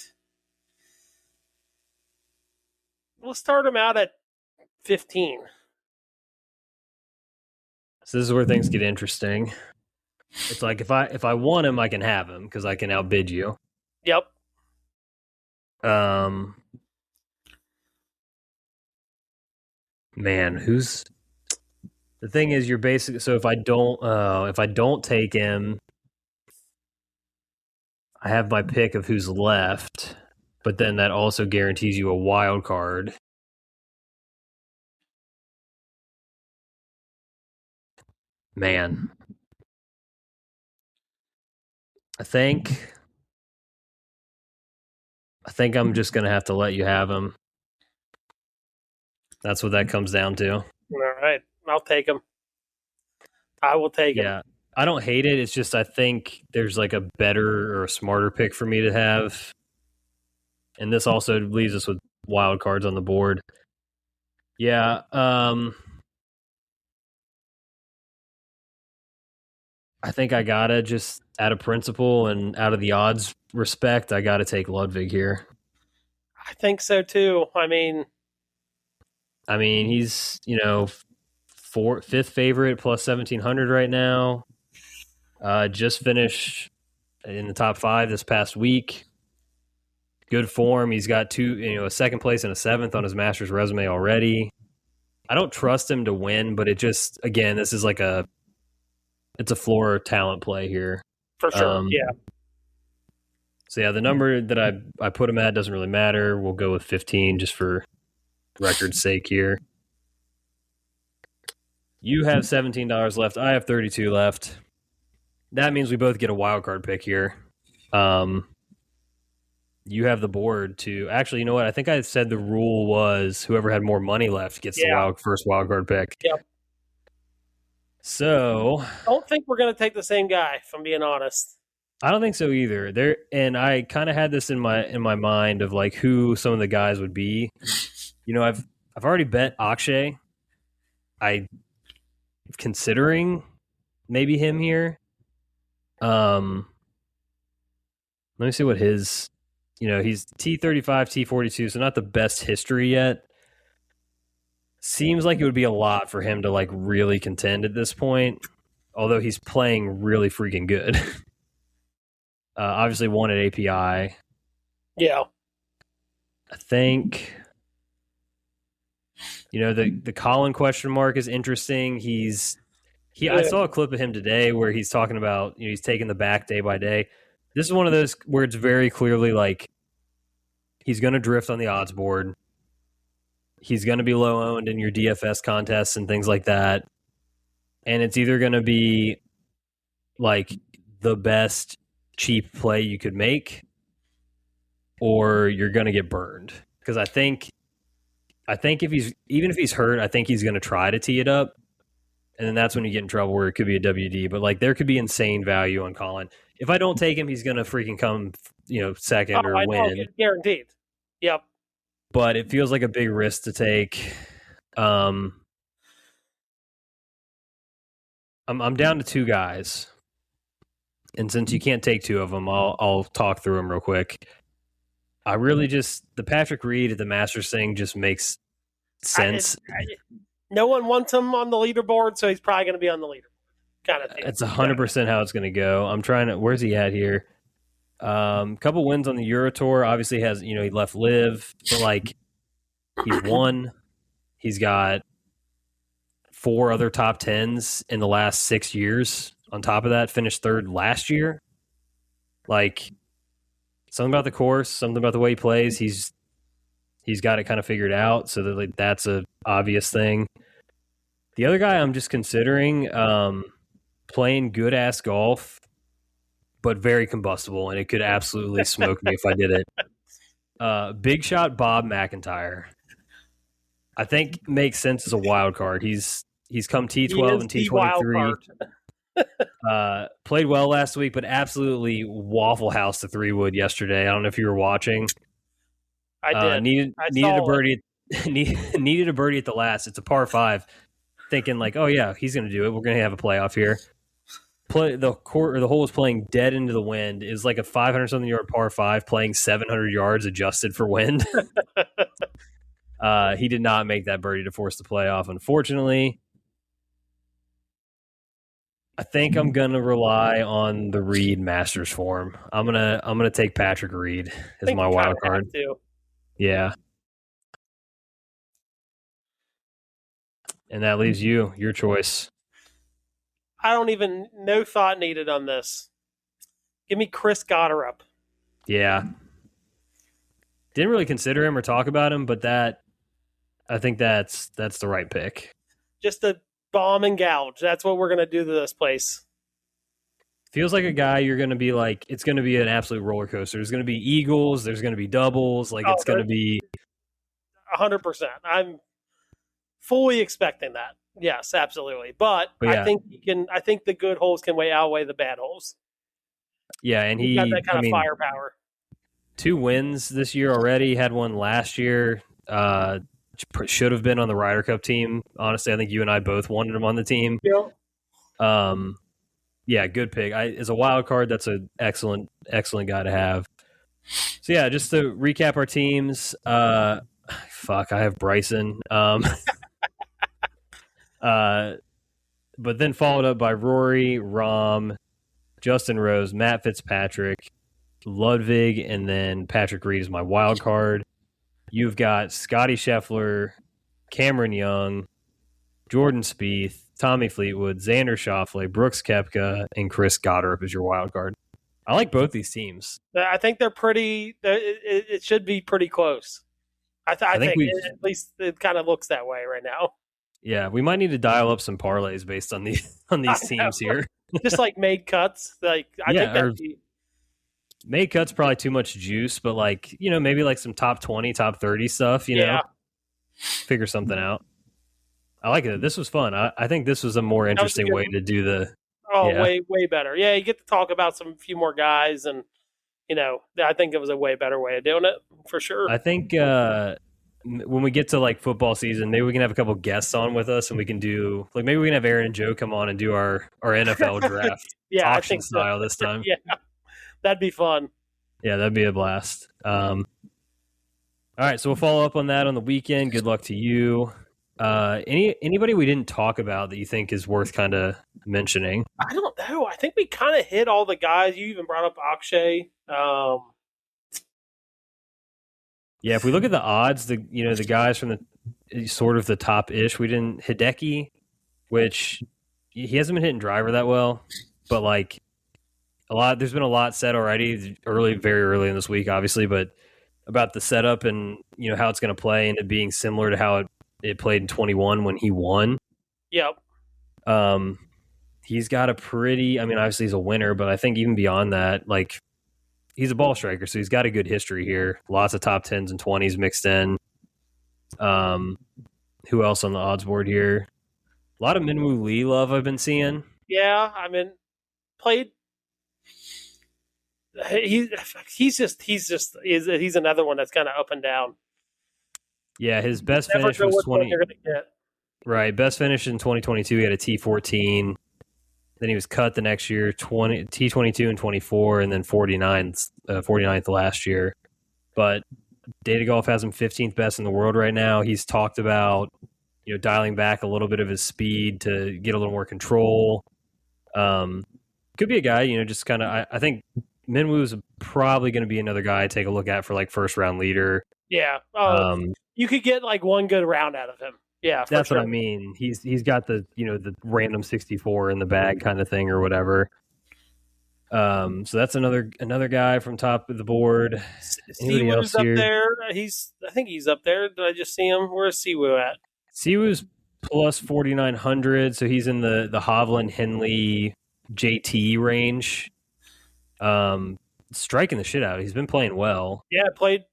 We'll start him out at 15. So this is where things get interesting. It's like if I want him, I can have him because I can outbid you. Yep. Man, the thing is, you're basically, so if I don't take him, I have my pick of who's left, but then that also guarantees you a wild card. Man, I think I'm just gonna have to let you have him. That's what that comes down to. All right, I'll take him. I will take him. Yeah, I don't hate it. It's just I think there's like a better or a smarter pick for me to have, and this also leaves us with wild cards on the board. Yeah. I think I gotta just out of principle and out of the odds respect, I gotta take Ludwig here. I think so too. I mean, he's fifth favorite plus 1,700 right now. Just finished in the top 5 this past week. Good form. He's got a second place and a 7th on his Masters resume already. I don't trust him to win, but it just, again, this is like it's a floor talent play here. For sure, yeah. So yeah, the number that I put him at doesn't really matter. We'll go with 15 just for record's sake here. You have $17 left. I have 32 left. That means we both get a wild card pick here. You have the board to actually. You know what? I think I said the rule was whoever had more money left gets the first wild card pick. Yep. So I don't think we're going to take the same guy, if I'm being honest. I don't think so either. And I kind of had this in my mind of like who some of the guys would be. You know, I've already bet Akshay. I'm considering maybe him here. Let me see what his. You know, he's T35, T42, so not the best history yet. Seems like it would be a lot for him to like really contend at this point, although he's playing really freaking good. Obviously won at API. Yeah. I think, you know, the Colin question mark is interesting. I saw a clip of him today where he's talking about, you know, he's taking the back day by day. This is one of those where it's very clearly like he's going to drift on the odds board. He's going to be low owned in your DFS contests and things like that. And it's either going to be like the best cheap play you could make, or you're going to get burned. Because I think if he's hurt, I think he's going to try to tee it up. And then that's when you get in trouble where it could be a WD. But like there could be insane value on Colin. If I don't take him, he's going to freaking come, you know, second or win. Guaranteed. Yep. But it feels like a big risk to take. I'm down to two guys. And since you can't take two of them, I'll talk through them real quick. I really the Patrick Reed at the Masters thing just makes sense. No one wants him on the leaderboard, so he's probably going to be on the leaderboard. Kind of thing. It's 100% how it's going to go. I'm trying to. Where's he at here? Couple wins on the Euro Tour. Obviously has, you know, he left live, but like he's won. He's got 4 other top 10s in the last 6 years. On top of that, finished 3rd last year. Like something about the course, something about the way he plays. He's got it kind of figured out. So that like that's a obvious thing. The other guy I'm just considering playing good ass golf, but very combustible, and it could absolutely smoke me if I did it. Big shot Bob McIntyre. I think makes sense as a wild card. He's come T12 and T23. Played well last week, but absolutely Waffle House to 3-wood yesterday. I don't know if you were watching. I did. Needed a birdie. Needed a birdie at the last. It's a par 5. Thinking like, oh yeah, he's going to do it. We're going to have a playoff here. The hole was playing dead into the wind. It was like a 500-something yard par 5, playing 700 yards adjusted for wind. He did not make that birdie to force the playoff, unfortunately. I think I'm gonna rely on the Reed Masters form. I'm gonna take Patrick Reed as my wild card. Yeah. And that leaves you, your choice. I don't even, no thought needed on this. Give me Chris Gotterup. Yeah. Didn't really consider him or talk about him, but I think that's the right pick. Just a bomb and gouge. That's what we're going to do to this place. Feels like a guy you're going to be like, it's going to be an absolute roller coaster. There's going to be eagles. There's going to be doubles. Like it's going to be 100%. I'm fully expecting that. Yes, absolutely. But yeah. I think the good holes can outweigh the bad holes. Yeah, and he's got that kind of firepower. 2 wins this year already. Had one last year. Should have been on the Ryder Cup team. Honestly, I think you and I both wanted him on the team. Yeah. Yeah, good pick. As a wild card, that's an excellent guy to have. So yeah, just to recap our teams. I have Bryson. But then followed up by Rory, Rahm, Justin Rose, Matt Fitzpatrick, Ludwig, and then Patrick Reed is my wild card. You've got Scotty Scheffler, Cameron Young, Jordan Spieth, Tommy Fleetwood, Xander Schauffele, Brooks Koepka, and Chris Gotterup is your wild card. I like both these teams. I think they're pretty. It should be pretty close. I I think think we, at least it kind of looks that way right now. yeah, we might need to dial up some parlays based on these on I these know. teams here. Just like made cuts. Like I think Yeah, or that'd be made cuts probably too much juice, but like maybe like some top 20, top 30 stuff. yeah. Figure something out. I like it. This was fun. I think this was a more That was a interesting good way one. to do the. Oh, Yeah, way better. Yeah, you get to talk about some few more guys, and I think it was a way better way of doing it for sure. I think when we get to like football season, maybe we can have a couple guests on with us, and we can do like maybe we can have Aaron and Joe come on and do our NFL draft Yeah, I auction think so. style this time. Yeah, that'd be fun. Yeah, that'd be a blast. All right, so we'll follow up on that on the weekend. Good luck to you. Anybody we didn't talk about that you think is worth kind of mentioning? I don't know. I think we kind of hit all the guys. You even brought up Akshay. Yeah, if we look at the odds, the guys from the sort of the top ish, we didn't Hideki, which he hasn't been hitting driver that well, but like there's been a lot said already very early in this week, obviously, but about the setup and how it's going to play and it being similar to how it played in 21 when he won. Yep. He's got a pretty, I mean, obviously he's a winner, but I think even beyond that, like he's a ball striker, so he's got a good history here. Lots of top 10s and 20s mixed in. Who else on the odds board here? A lot of Minwoo Lee love I've been seeing. Yeah, I mean, played. He's another one that's kind of up and down. Yeah, his best Never finish know was what 20. you're gonna get. Right, best finish in 2022. He had a T14. Then he was cut the next year, T22 and 24, and then 49th last year. But Data Golf has him 15th best in the world right now. He's talked about dialing back a little bit of his speed to get a little more control. Could be a guy, just kind of. I think Minwoo is probably going to be another guy I take a look at for like first round leader. Yeah. You could get like one good round out of him. Yeah, that's sure. what I mean. He's got the the random 64 in the bag kind of thing or whatever. So that's another guy from top of the board. Anybody else up here? there. I think he's up there. Did I just see him? Where's Siwoo at? Siwoo's plus 4,900, so he's in the Hovland Henley JT range. Striking the shit out. He's been playing well. Yeah, played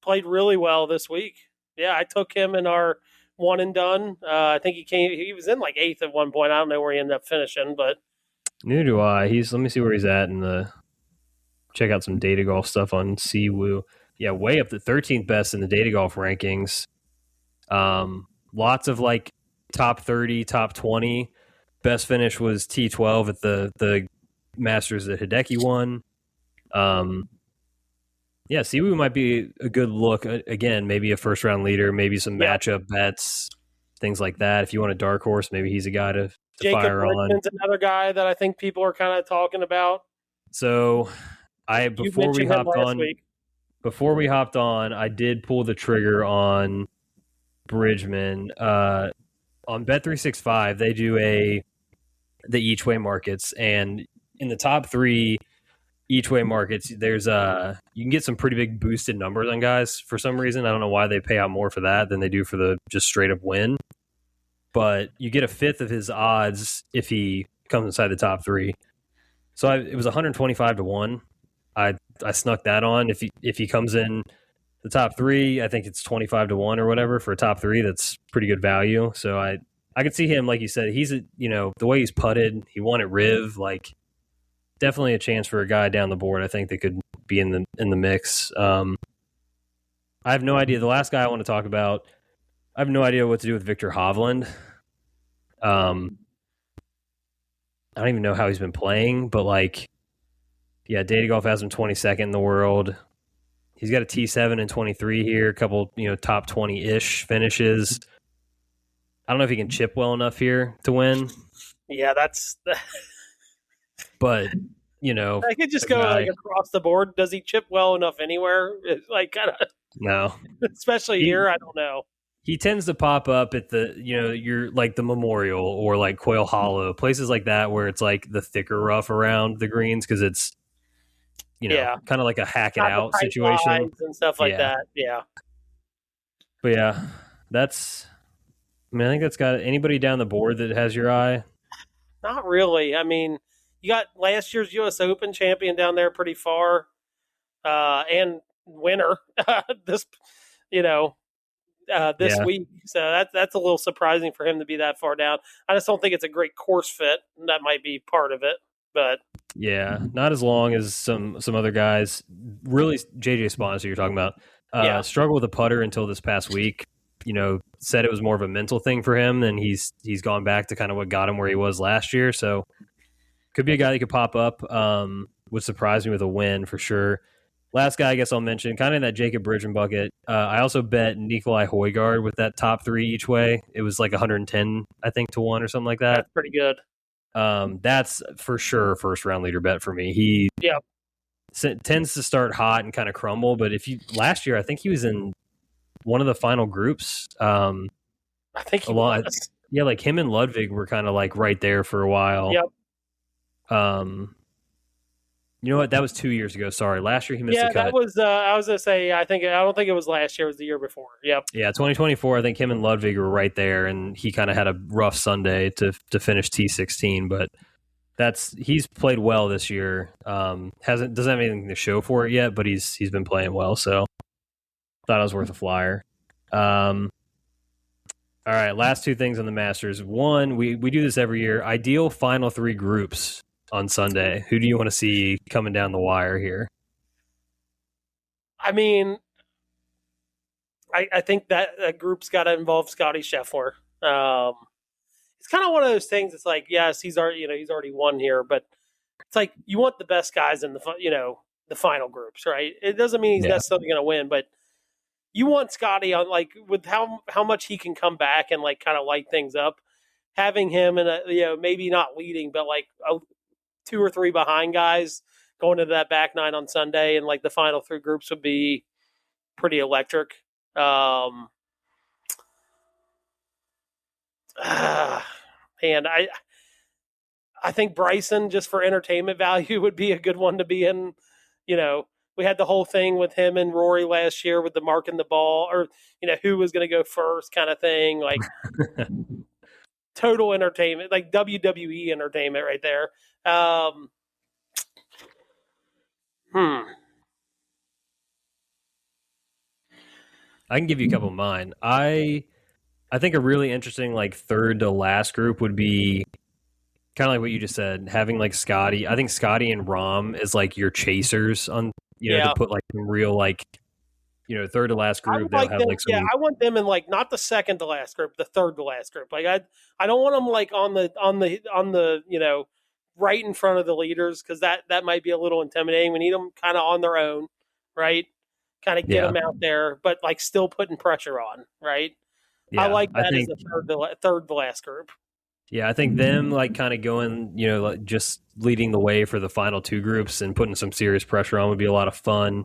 really well this week. Yeah, I took him in our one and done. I think he was in like 8th at one point. I don't know where he ended up finishing, but neither do I. Let me see where he's at check out some data golf stuff on Siwoo. Yeah, way up to 13th best in the data golf rankings. Lots of like top 30, top 20. Best finish was T12 at the Masters that Hideki won. Yeah, Siwoo might be a good look. Again, maybe a first round leader, maybe some matchup bets, things like that. If you want a dark horse, maybe he's a guy to fire on. Jacob another guy that I think people are kind of talking about. So before we hopped on, I did pull the trigger on Bridgman. On Bet365, they do the each way markets, and in the top 3 each way markets, there's you can get some pretty big boosted numbers on guys for some reason. I don't know why they pay out more for that than they do for the just straight up win. But you get a fifth of his odds if he comes inside the top 3. So it was 125 to 1. I snuck that on. If he comes in the top 3, I think it's 25 to 1 or whatever for a top 3. That's pretty good value. So I could see him, like you said, he's the way he's putted, he won at Riv, like definitely a chance for a guy down the board. I think that could be in the mix. I have no idea. The last guy I want to talk about, I have no idea what to do with Victor Hovland. I don't even know how he's been playing, but like, yeah, Data Golf has him 22nd in the world. He's got a T7 and 23 here, a couple, top 20-ish finishes. I don't know if he can chip well enough here to win. Yeah, that's. But I could just go like across the board. Does he chip well enough anywhere? Like kind of. No, especially here. I don't know. He tends to pop up at you're like the Memorial or like Quail Hollow, places like that where it's like the thicker rough around the greens because it's Yeah. kind of like a hack it Not the out tight situation. lines and stuff like Yeah. that. Yeah. But yeah, I think that's got anybody down the board that has your eye. Not really. I mean, you got last year's U.S. Open champion down there pretty far, and winner this, you know, this Yeah. week. So that's a little surprising for him to be that far down. I just don't think it's a great course fit. That might be part of it, but Yeah. Not as long as some other guys. Really, JJ Spahn, who you're talking about, yeah, struggled with the putter until this past week. Said it was more of a mental thing for him, and he's gone back to kind of what got him where he was last year. So could be a guy that could pop up. Would surprise me with a win for sure. Last guy I guess I'll mention, kind of in that Jacob Bridgen bucket. I also bet Nikolai Højgaard with that top three each way. It was like 110, I think, to 1 or something like that. that's pretty good. That's for sure a first round leader bet for me. He tends to start hot and kind of crumble, but last year I think he was in one of the final groups. I think he was. Yeah, like him and Ludwig were kind of like right there for a while. Yep. You know what? That was 2 years ago. Sorry, last year he missed a cut. That was. I was gonna say. I don't think it was last year. It was the year before. Yep. Yeah, 2024. I think him and Ludwig were right there, and he kind of had a rough Sunday to finish T16. But he's played well this year. Doesn't have anything to show for it yet, but he's been playing well. So thought it was worth a flyer. All right, last two things on the Masters. One, we do this every year. Ideal final three groups on Sunday. Who do you want to see coming down the wire here? I mean, I think that group's got to involve Scotty Scheffler. It's kind of one of those things. It's like, yes, he's already won here, but it's like you want the best guys in the final groups, right? It doesn't mean he's necessarily going to win, but you want Scotty on, like, with how much he can come back and like kind of light things up. Having him in maybe not leading, but like 2 or 3 behind guys going into that back nine on Sunday, and like the final 3 groups would be pretty electric. And I think Bryson, just for entertainment value, would be a good one to be in. We had the whole thing with him and Rory last year with the marking the ball, or who was going to go first kind of thing, like total entertainment, like WWE entertainment right there. I can give you a couple of mine. I think a really interesting like third to last group would be kind of like what you just said, having like Scotty. I think Scotty and Rahm is like your chasers on to put like some real like third to last group. They'll have like some. Yeah, I want them in like not the second to last group, the third to last group. Like I don't want them like on the right in front of the leaders, because that might be a little intimidating. We need them kind of on their own, right? Kind of get them out there, but like still putting pressure on, right? Yeah, I like that as a third to last group. Yeah, I think them like kind of going, like just leading the way for the final 2 groups and putting some serious pressure on would be a lot of fun.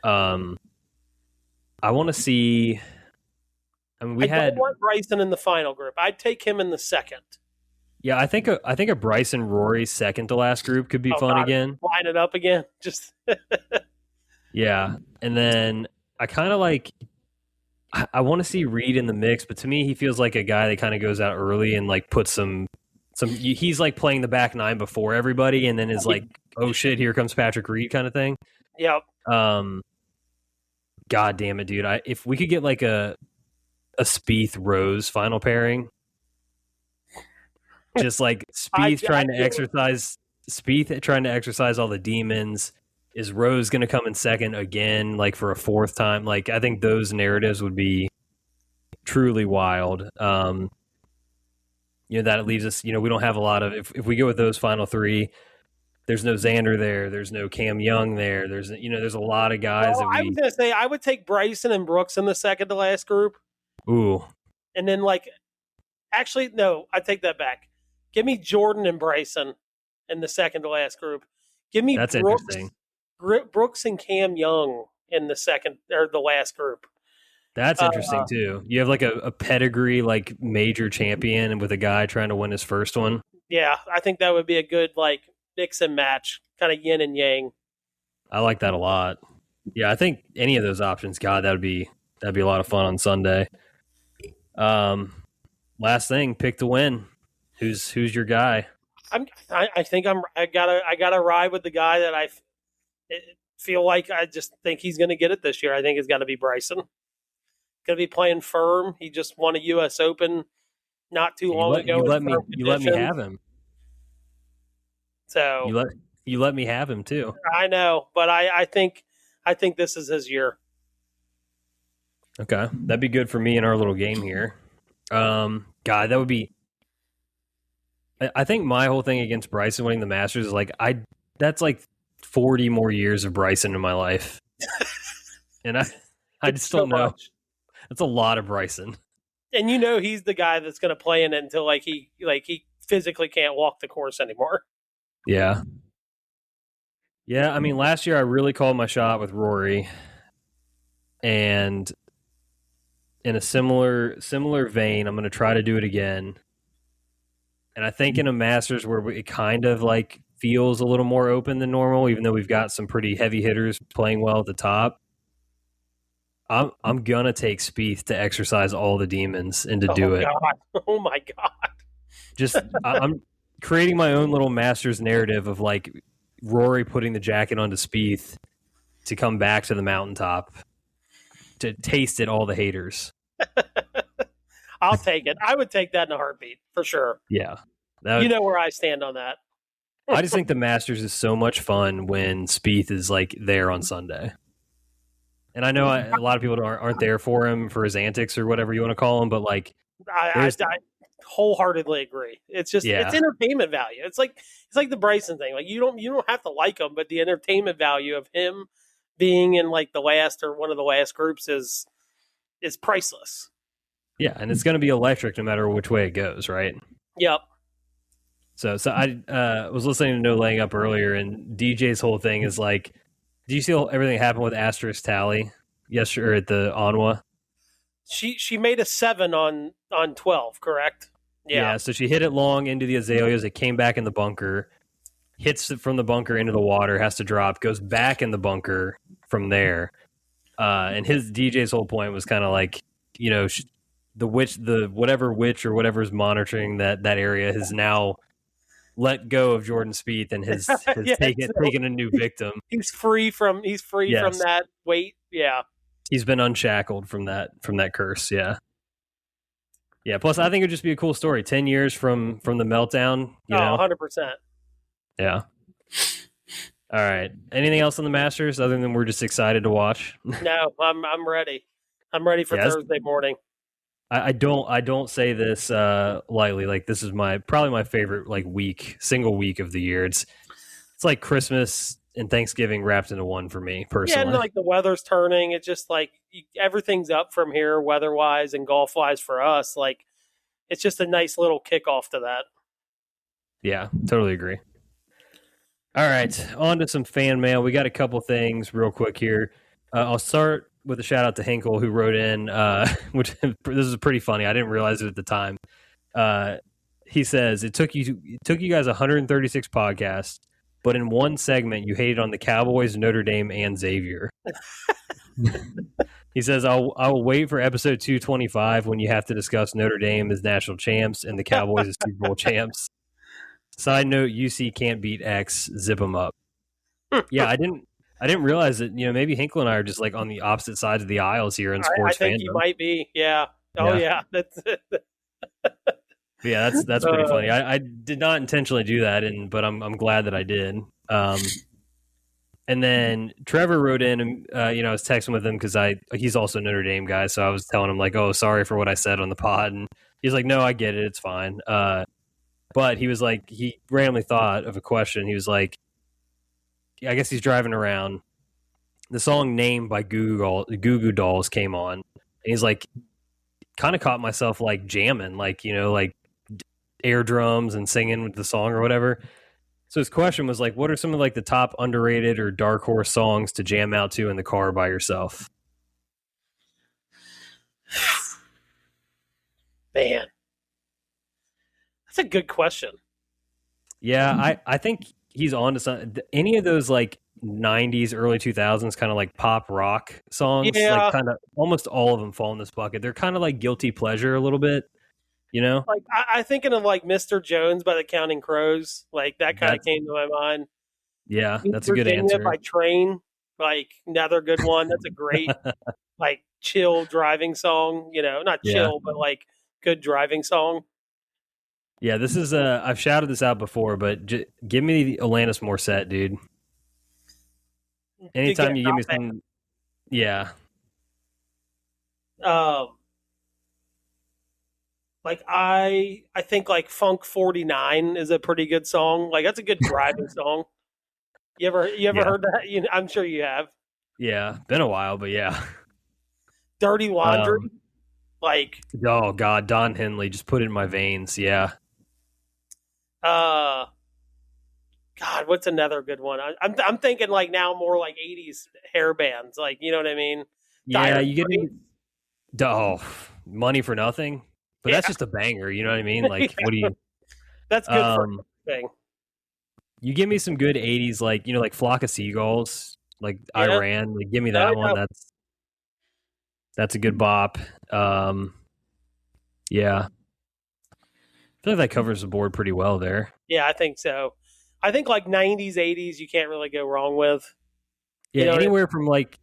I want to see. I mean, I don't want Bryson in the final group. I'd take him in the second. Yeah, I think a Bryson Rory second to last group could be fun again. Line it up again, just. Yeah, and then I kind of like. I want to see Reed in the mix, but to me, he feels like a guy that kind of goes out early and like puts some. He's like playing the back nine before everybody, and then is like, oh shit, here comes Patrick Reed kind of thing. Yep. God damn it, dude! If we could get like a Spieth Rose final pairing, just like Spieth trying to exercise all the demons. Is Rose going to come in second again, like for a 4th time? Like, I think those narratives would be truly wild. That leaves us, we don't have a lot of, if we go with those final 3, there's no Xander there. There's no Cam Young there. There's a lot of guys I was going to say, I would take Bryson and Brooks in the second to last group. Ooh. And then actually, no, I take that back. Give me Jordan and Bryson in the second to last group. Give me That's Brooks. Interesting. Brooks and Cam Young in the second or the last group. That's interesting too. You have like a pedigree, like major champion, and with a guy trying to win his first one. Yeah, I think that would be a good like mix and match, kind of yin and yang. I like that a lot. Yeah, I think any of those options, God, that'd be a lot of fun on Sunday. Last thing, pick the win. Who's your guy? I think I gotta ride with the guy that feel like I just think he's going to get it this year. I think it's got to be Bryson. Going to be playing firm. He just won a U.S. Open not too long ago. You let me have him. So you let me have him too. I know, but I think this is his year. Okay, that'd be good for me in our little game here. God, that would be. I think my whole thing against Bryson winning the Masters is like that's like 40 more years of Bryson in my life, and I just don't know. That's a lot of Bryson. And he's the guy that's going to play in it until he physically can't walk the course anymore. Yeah. Yeah, I mean, last year I really called my shot with Rory, and in a similar vein, I'm going to try to do it again. And I think in a Masters where it kind of like feels a little more open than normal, even though we've got some pretty heavy hitters playing well at the top, I'm gonna take Spieth to exercise all the demons and to do it. Oh my God! Just I'm creating my own little Masters narrative of like Rory putting the jacket onto Spieth to come back to the mountaintop to taste it all the haters. I'll take it. I would take that in a heartbeat for sure. Yeah, you know where I stand on that. I just think the Masters is so much fun when Spieth is like there on Sunday. And I know a lot of people aren't there for him for his antics or whatever you want to call him, but like, I wholeheartedly agree. It's just it's entertainment value. It's like the Bryson thing. Like you don't have to like him, but the entertainment value of him being in like the last or one of the last groups is priceless. Yeah, and it's going to be electric no matter which way it goes, right? Yep. So I was listening to No Laying Up earlier, and DJ's whole thing is like, do you see everything happen with Asterisk Tally yesterday at the Onwa? She made a 7 on 12, correct? Yeah. So she hit it long into the azaleas. It came back in the bunker, hits it from the bunker into the water, has to drop, goes back in the bunker from there. And his DJ's whole point was kind of like, the whatever witch or whatever's monitoring that area has now let go of Jordan Spieth and has taken a new victim. He's free from that weight. Yeah. He's been unshackled from that curse. Yeah. Yeah. Plus I think it'd just be a cool story. 10 years from the meltdown. 100%. Yeah. All right. Anything else on the Masters other than we're just excited to watch? No, I'm ready. I'm ready for Thursday morning. I don't say this lightly. Like this is probably my favorite single week of the year. It's like Christmas and Thanksgiving wrapped into one for me personally. Yeah, and like the weather's turning. It's just like everything's up from here, weather wise and golf wise for us. Like it's just a nice little kickoff to that. Yeah, totally agree. All right, on to some fan mail. We got a couple things real quick here. I'll start with a shout out to Hinkle who wrote in, which this is pretty funny. I didn't realize it at the time. He says it took you guys 136 podcasts, but in one segment you hated on the Cowboys, Notre Dame, and Xavier. He says I'll wait for episode 225 when you have to discuss Notre Dame as national champs and the Cowboys as Super Bowl champs. Side note: UC can't beat X. Zip them up. Yeah, I didn't realize that, maybe Hinkle and I are just like on the opposite sides of the aisles here in sports fandom. I think you might be. Yeah. Oh yeah. Yeah, that's pretty funny. I did not intentionally do that, but I'm glad that I did. And then Trevor wrote in, and I was texting with him because he's also a Notre Dame guy, so I was telling him like, oh, sorry for what I said on the pod, and he's like, no, I get it, it's fine. But he was like, he randomly thought of a question. He was like, I guess he's driving around. The song "Name" by Goo Goo Dolls came on, and he's like, kind of caught myself like jamming, like like air drums and singing with the song or whatever. So his question was like, what are some of like the top underrated or dark horse songs to jam out to in the car by yourself? Man, that's a good question. Yeah, I think he's on to something. Any of those like 90s, early 2000s kind of like pop rock songs. Like Yeah, kind of almost all of them fall in this bucket. They're kind of like guilty pleasure a little bit, you know? like I thinking of like Mr. Jones by the Counting Crows, like that kind of That's came to my mind. yeah, East that's a good Virginia answer. by Train, like another good one. That's a great like chill driving song. Not Yeah. chill, but like good driving song. Yeah, this is I've shouted this out before, but give me the Alanis Morissette, dude. Again, Anytime you give me not some yeah. bad. Like I think like Funk 49 is a pretty good song. Like that's a good driving song. You ever Yeah. heard that? I'm sure you have. Yeah, been a while, but yeah. Dirty Laundry, Um like oh god, Don Henley just put it in my veins. Yeah. uh God, what's another good one? I'm thinking like now more like 80s hair bands, like you know what I mean? Yeah, Dire you get Straits. into oh, Money for Nothing. But Yeah. that's just a banger, you know what I mean? Like what do you That's good for um thing. you give me some good 80s like, like Flock of Seagulls, like Yeah. Iran, like give me Oh that one. yeah. That's a good bop. Um yeah. I feel like that covers the board pretty well there. Yeah, I think so. I think like 90s, 80s you can't really go wrong with. Yeah, You know what I mean?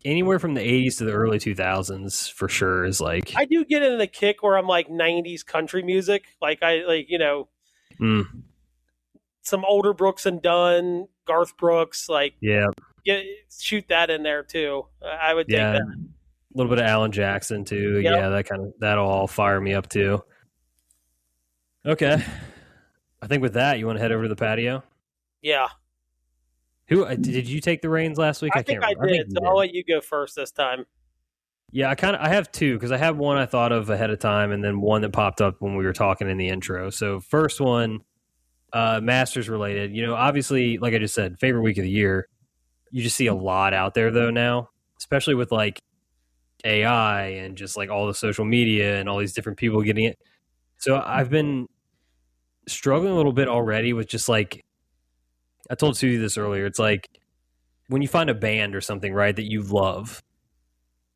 anywhere from the 80s to the early 2000s for sure is like I do get into the kick where I'm like 90s country music. Like I like, mm, some older Brooks and Dunn, Garth Brooks, like yeah, get shoot that in there too. I would take yeah, that. a little bit of Alan Jackson too. Yep. Yeah, that'll all fire me up too. Okay. I think with that, you want to head over to the patio? Yeah. Who did you take the reins last week? I I think can't I remember. I think did. you So I'll did. let you go first this time. Yeah, I have two because I have one I thought of ahead of time, and then one that popped up when we were talking in the intro. So first one, Masters related. Obviously, like I just said, favorite week of the year. You just see a lot out there though now, especially with like AI and just like all the social media and all these different people getting it. So I've been struggling a little bit already with just like I told Susie this earlier. It's like when you find a band or something, right, that you love,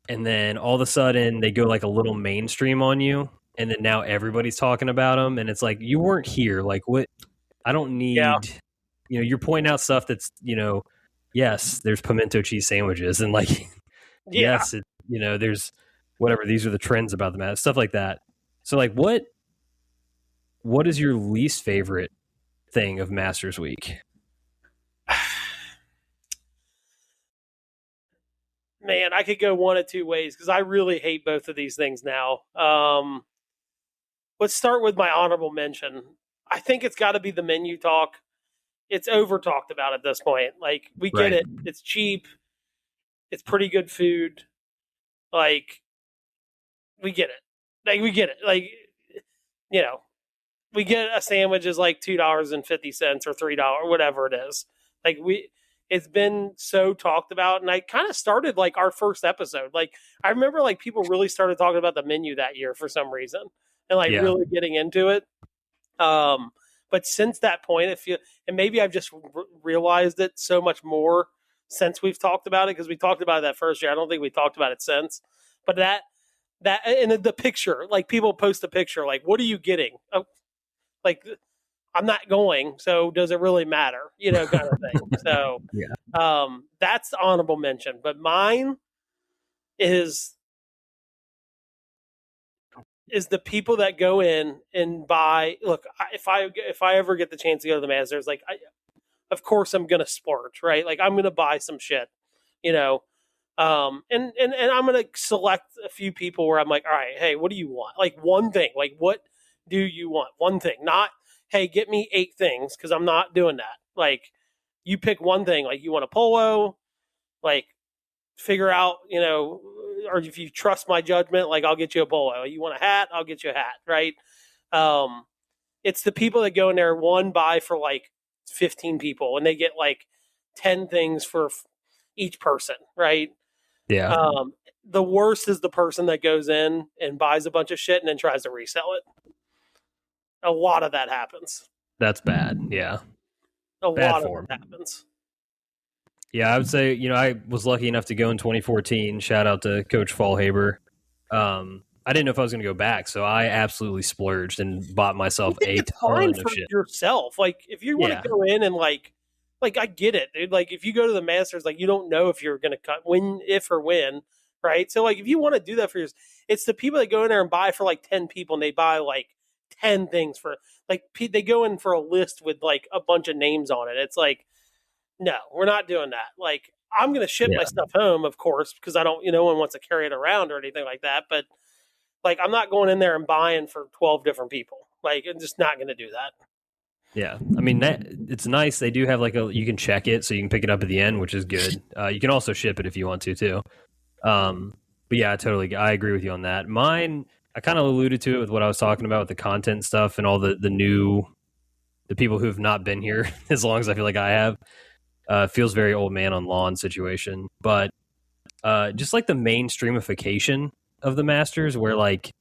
and then all of a sudden they go like a little mainstream on you, and then now everybody's talking about them, and it's like you weren't here. Like what? I don't Yeah. need. You're pointing out stuff that's yes, there's pimento cheese sandwiches, and like Yeah. yes, there's whatever. These are the trends about the mat, stuff like that. So like, what is your least favorite thing of Masters Week? Man, I could go one of two ways because I really hate both of these things now. Let's start with my honorable mention. I think it's got to be the menu talk. It's over talked about at this point. Like we get Right. it. It's cheap. It's pretty good food. Like we get it. Like we get it. Like you know, we get a sandwich is like $2.50 or $3, whatever it is. Like it's been so talked about, and I kind of started like our first episode. Like I remember like people really started talking about the menu that year for some reason, and like Yeah. really getting into it. Um, but since that point, and maybe I've just realized it so much more since we've talked about it because we talked about it that first year. I don't think we talked about it since, but that and the picture, like people post a picture, like what are you getting? Oh, like I'm not going, so does it really matter? Kind of thing. So Yeah. that's the honorable mention. But mine is the people that go in and buy. Look, if I ever get the chance to go to the Masters, like of course I'm gonna splurge, right? Like I'm gonna buy some shit, you know. And I'm gonna select a few people where I'm like, all right, hey, what do you want? Like one thing, like what do you want? One thing, not hey, get me 8 things because I'm not doing that. Like you pick one thing, like you want a polo, like figure out, or if you trust my judgment, like I'll get you a polo. You want a hat, I'll get you a hat, right? Um, it's the people that go in there one buy for like 15 people and they get like 10 things for each person, right? Yeah. The worst is the person that goes in and buys a bunch of shit and then tries to resell it. A lot of that happens. That's bad. Yeah. A Bad lot of form. it happens. Yeah, I would say, I was lucky enough to go in 2014. Shout out to Coach Fallhaber. I didn't know if I was going to go back, so I absolutely splurged and bought I myself think a it's fine ton of for shit. yourself. Like if you want Yeah, to go in and like I get it, dude. Like if you go to the Masters, like you don't know if you're gonna cut win if or when, right? So like if you want to do that for yours, it's the people that go in there and buy for like 10 people and they buy like 10 things for like they go in for a list with like a bunch of names on it. It's like no, we're not doing that. Like I'm gonna ship my yeah, stuff home, of course, because I don't, no one wants to carry it around or anything like that. But like I'm not going in there and buying for 12 different people. Like I'm just not gonna do that. yeah. I mean, it's nice. They do have like you can check it, so you can pick it up at the end, which is good. You can also ship it if you want to too. But yeah, I agree with you on that. Mine, I kind of alluded to it with what I was talking about with the content stuff and all the people who have not been here as long as I feel like I have. Feels very old man on lawn situation, but just like the mainstreamification of the Masters, where like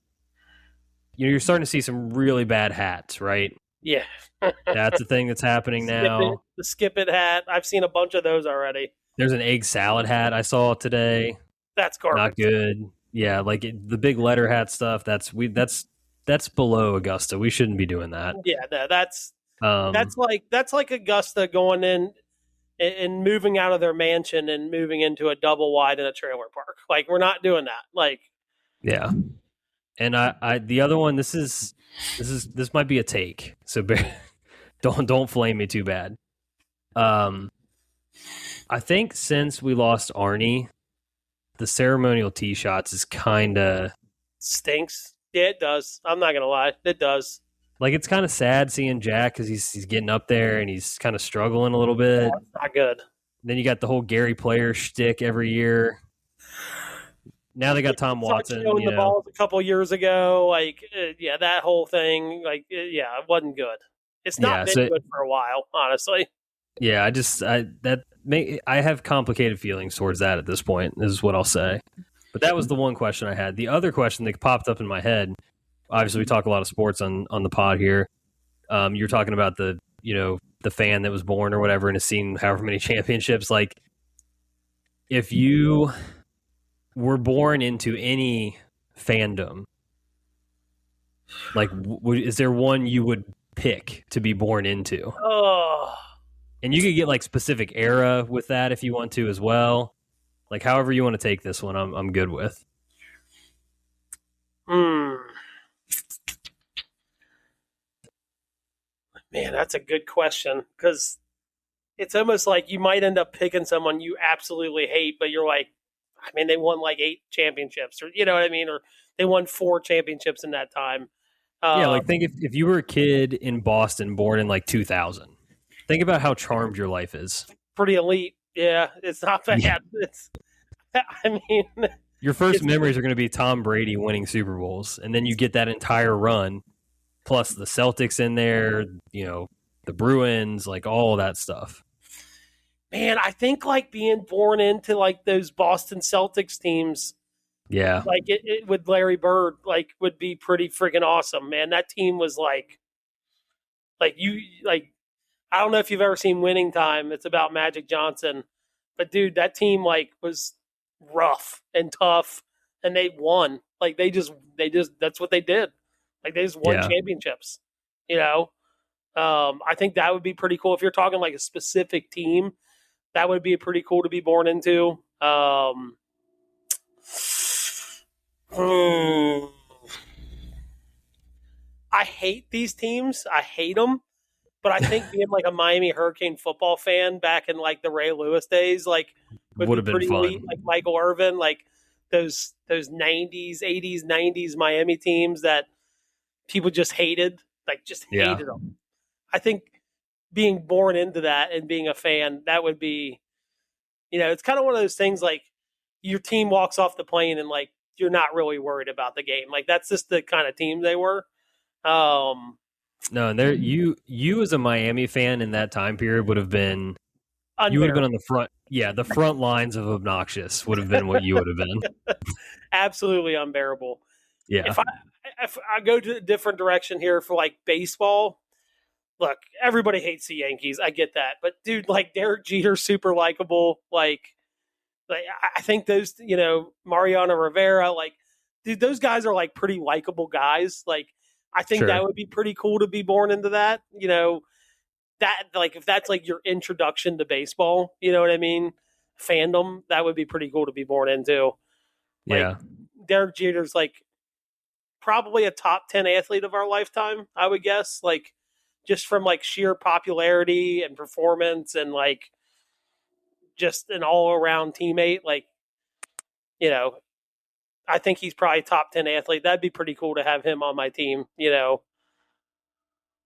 you're starting to see some really bad hats, right? Yeah. That's the thing that's happening now. The skip it hat. I've seen a bunch of those already. There's an egg salad hat I saw today. That's Not garbage. good. Yeah, like the big letter hat stuff. That's below Augusta. We shouldn't be doing that. Yeah, no, Um, that's like Augusta going in and moving out of their mansion and moving into a double wide in a trailer park. Like we're not doing that. Like yeah. And I the other one. This might be a take. So don't flame me too bad. Um, I think since we lost Arnie, the ceremonial tee shots is kind of stinks. Yeah, it does. I'm not gonna lie, it does. like it's kind of sad seeing Jack because he's getting up there and he's kind of struggling a little Yeah, bit. it's not good. Then you got the whole Gary Player shtick every year. Now they got Tom Watson. Showing the balls a couple years ago, like yeah, that whole thing, like yeah, it wasn't good. It's not Yeah. been So good for a while, honestly. yeah, I have complicated feelings towards that at this point. Is what I'll say. But that was the one question I had. The other question that popped up in my head. Obviously, we talk a lot of sports on the pod here. You're talking about the fan that was born or whatever and has seen however many championships. Like, if you were born into any fandom, like, is there one you would pick to be born into? Oh, And you could get like specific era with that if you want to as well. Like, however you want to take this one, I'm good with. hmm. Man, that's a good question because it's almost like you might end up picking someone you absolutely hate, but you're like, I mean, they won like 8 championships, or you know what I mean, or they won 4 championships in that time. Yeah, Um, like think if you were a kid in Boston born in like 2000, think about how charmed your life is. Pretty elite. Yeah, it's not bad. Yeah. It's, I mean, Your first it's memories are going to be Tom Brady winning Super Bowls, and then you get that entire run, plus the Celtics in there, the Bruins, like all of that stuff. man. I think like being born into like those Boston Celtics teams, Yeah, like it with Larry Bird, like would be pretty freaking awesome, man. That team was like you like I don't know if you've ever seen Winning Time. It's about Magic Johnson, but dude, that team like was rough and tough, and they won. Like they just that's what they did. Like they just won yeah. championships. You know, I think that would be pretty cool if you're talking like a specific team. That would be pretty cool to be born into. Hmm. I hate these teams. I hate them. But I think being like a Miami Hurricane football fan back in like the Ray Lewis days, like would Would be have been pretty fun. elite. Like Michael Irvin, like those '90s, '80s, '90s Miami teams that people just hated, like just Yeah, hated them. I think being born into that and being a fan, that would be, it's kind of one of those things like your team walks off the plane and like you're not really worried about the game. Like that's just the kind of team they were. Um, no, and there you as a Miami fan in that time period would have been you would have been unbearable. on the front. Yeah, the front lines of obnoxious would have been what you would have been. Absolutely unbearable. Yeah, If I if I go to a different direction here for like baseball, look, everybody hates the Yankees. I get that. But, dude, like, Derek Jeter's super likable. Like I think those, Mariano Rivera, like, dude, those guys are, like, pretty likable guys. Like, I think that Sure. would be pretty cool to be born into that. That, like, if that's, like, your introduction to baseball, you know what I mean? Fandom, that would be pretty cool to be born into. Like, Yeah. Derek Jeter's, like, probably a top 10 athlete of our lifetime, I would guess. Like, just from, like, sheer popularity and performance and, like, just an all-around teammate. Like, I think he's probably top 10 athlete. That'd be pretty cool to have him on my team.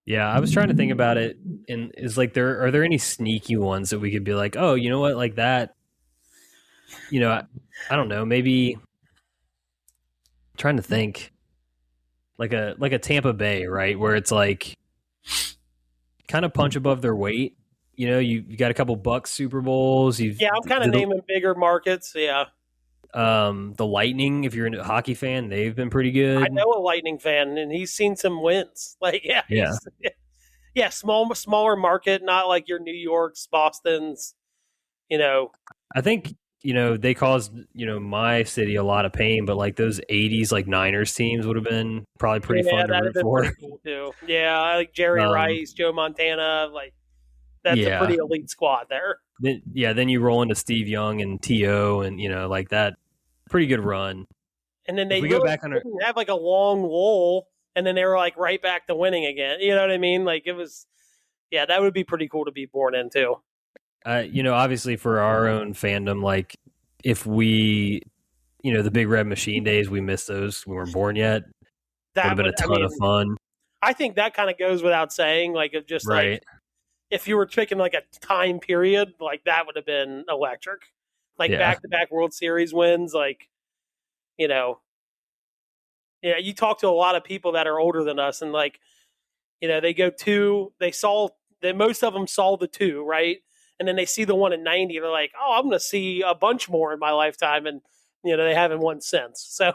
Yeah, I was trying to think about it, and is like are there any sneaky ones that we could be like, oh, you know what, like that, I don't know, maybe I'm trying to think like a Tampa Bay, right, where it's like kind of punch above their weight. You got a couple Bucks Super Bowls. Yeah, I'm kind of naming bigger markets. Yeah. The Lightning, if you're a hockey fan, they've been pretty good. I know a Lightning fan, and he's seen some wins. Like, Yeah. Yeah, smaller market, not like your New York's, Boston's. I think they caused my city a lot of pain, but like those '80s like Niners teams would have been probably pretty fun to that'd have root been for. pretty cool too. Yeah, I like Jerry Rice, Joe Montana. Like, that's a pretty elite squad there. Then you roll into Steve Young and T.O. and like that, pretty good run. And then they go back on didn't have like a long lull, and then they were like right back to winning again. You know what I mean? Like, it was, that would be pretty cool to be born into. Obviously for our own fandom, like if we, the Big Red Machine days, we missed those. We weren't born yet. That would have been a ton of fun. I think that kind of goes without saying. Like, it just right. Like, if you were picking like a time period, like that would have been electric. Like back-to-back World Series wins, like, you talk to a lot of people that are older than us, and like, they go most of them saw the two, right? And then they see the one in 90, they're like, oh, I'm going to see a bunch more in my lifetime. And, they haven't won since. So,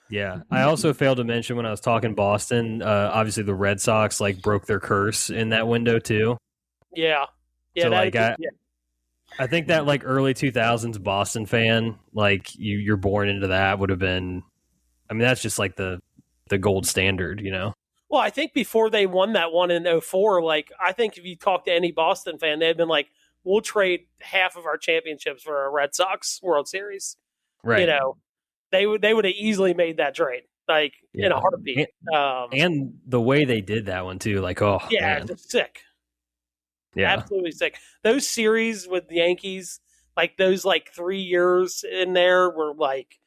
yeah. I also failed to mention when I was talking Boston, obviously the Red Sox like broke their curse in that window too. Yeah. So I think that like early 2000s Boston fan, like you're born into that would have been, I mean, that's just like the gold standard, Well, I think before they won that one in 2004, like, I think if you talk to any Boston fan, they'd been like, we'll trade half of our championships for a Red Sox World Series. Right. They would have easily made that trade, like, in a heartbeat. And the way they did that one too, like, oh, yeah, man. just sick. Yeah. Absolutely sick. Those series with the Yankees, like those like 3 years in there were like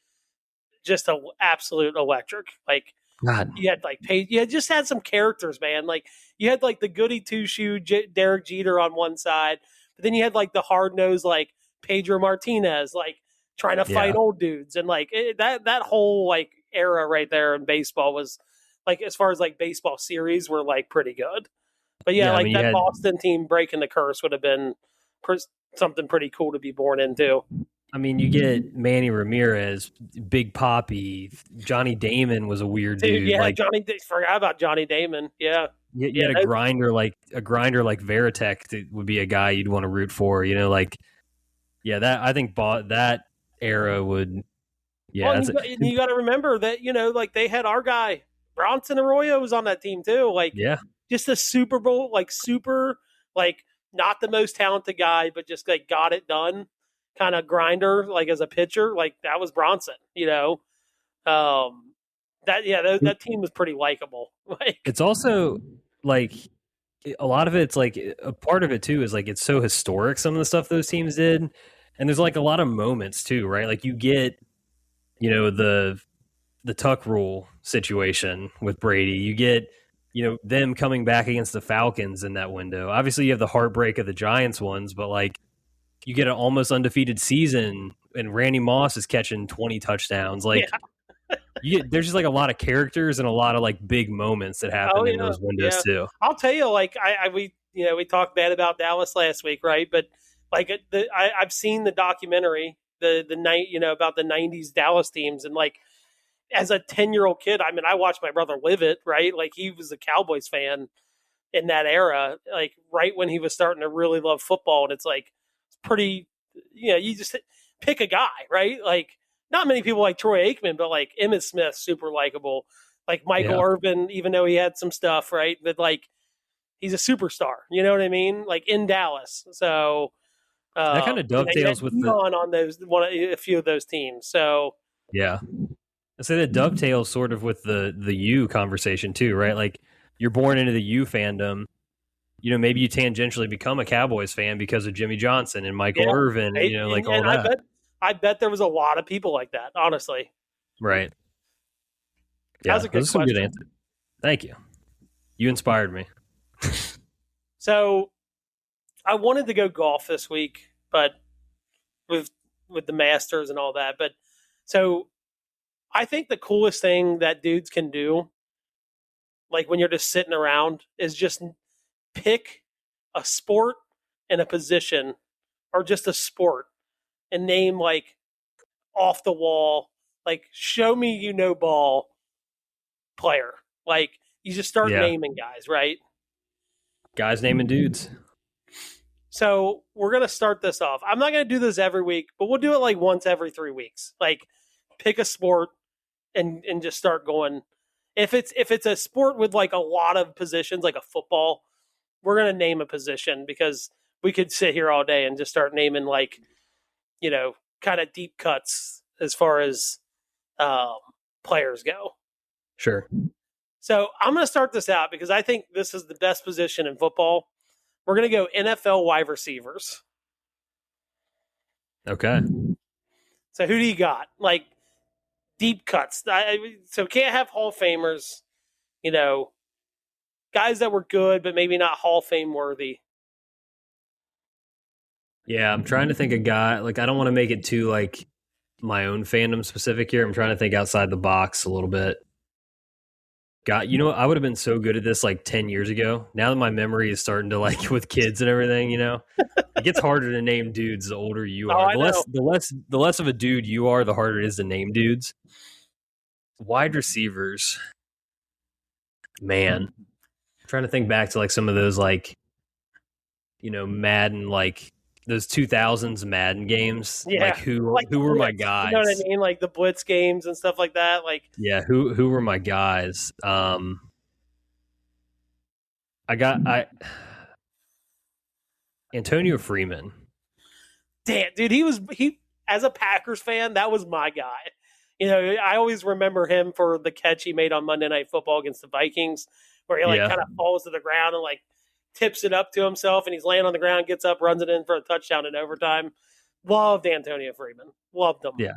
just a absolute electric. Like, God. you had like you just had some characters, man. Like, you had like the goody two shoe Derek Jeter on one side, but then you had like the hard nosed like Pedro Martinez, like trying to fight old dudes, and like that whole like era right there in baseball was like, as far as like baseball series, were like pretty good. But that Boston team breaking the curse would have been something pretty cool to be born into. I mean, you get Manny Ramirez, Big Papi, Johnny Damon was a weird dude. Yeah, like, forgot about Johnny Damon. Yeah, you had a grinder like Veritek would be a guy you'd want to root for. That I think that era would. Yeah, well, you got to remember that like they had our guy Bronson Arroyo was on that team too. Like, just a Super Bowl, like super, like not the most talented guy, but just like got it done. Kind of grinder, like as a pitcher, like that was Bronson, that team was pretty likable. Like, it's also like a lot of it's like a part of it too is like it's so historic, some of the stuff those teams did, and there's like a lot of moments too, right? Like you get the Tuck rule situation with Brady, you get them coming back against the Falcons in that window. Obviously you have the heartbreak of the Giants ones, but like you get an almost undefeated season and Randy Moss is catching 20 touchdowns. Like, there's just like a lot of characters and a lot of like big moments that happen in those windows too. I'll tell you, like, we talked bad about Dallas last week, right? But like, I've seen the documentary, the night, about the 90s Dallas teams. And like, as a 10-year-old kid, I mean, I watched my brother live it, right? Like, he was a Cowboys fan. in that era, like right when he was starting to really love football. And it's like, it's pretty, you just pick a guy, right? Like, not many people like Troy Aikman, but like Emmitt Smith, super likable. Like Michael Irvin, even though he had some stuff, right? But like, he's a superstar. You know what I mean? Like in Dallas. So that kind of dovetails with on a few of those teams. So yeah, I say that dovetails sort of with the U conversation too, right? Like you're born into the U fandom. Maybe you tangentially become a Cowboys fan because of Jimmy Johnson and Michael Irvin, right? and like all that. I bet there was a lot of people like that, honestly. Right. Yeah, that's a good question. Good answer. Thank you. You inspired me. So I wanted to go golf this week, but with the Masters and all that. But so I think the coolest thing that dudes can do, like when you're just sitting around, is just pick a sport and a position, or just a sport, and name like off the wall, like show me ball player. Like you just start naming guys, right? Guys naming dudes. So we're gonna start this off. I'm not gonna do this every week, but we'll do it like once every 3 weeks. Like pick a sport and just start going. If it's a sport with like a lot of positions, like a football, we're gonna name a position, because we could sit here all day and just start naming like, kind of deep cuts as far as players go. Sure. So I'm going to start this out because I think this is the best position in football. We're going to go NFL wide receivers. Okay. So who do you got? Like deep cuts. So can't have Hall of Famers, guys that were good, but maybe not Hall of Fame worthy. Yeah, I'm trying to think of guy. Like, I don't want to make it too like my own fandom specific here. I'm trying to think outside the box a little bit. God, I would have been so good at this like 10 years ago. Now that my memory is starting to like with kids and everything, it gets harder to name dudes the older you are. The less of a dude you are, the harder it is to name dudes. Wide receivers, man. I'm trying to think back to like some of those like, Madden, like those 2000s Madden games. Yeah. Like who were my guys? You know what I mean? Like the Blitz games and stuff like that. Like, yeah, who were my guys? Antonio Freeman. Damn, dude, he as a Packers fan, that was my guy. I always remember him for the catch he made on Monday Night Football against the Vikings, where he kind of falls to the ground and like tips it up to himself, and he's laying on the ground, gets up, runs it in for a touchdown in overtime. Loved Antonio Freeman. Loved him. Yeah,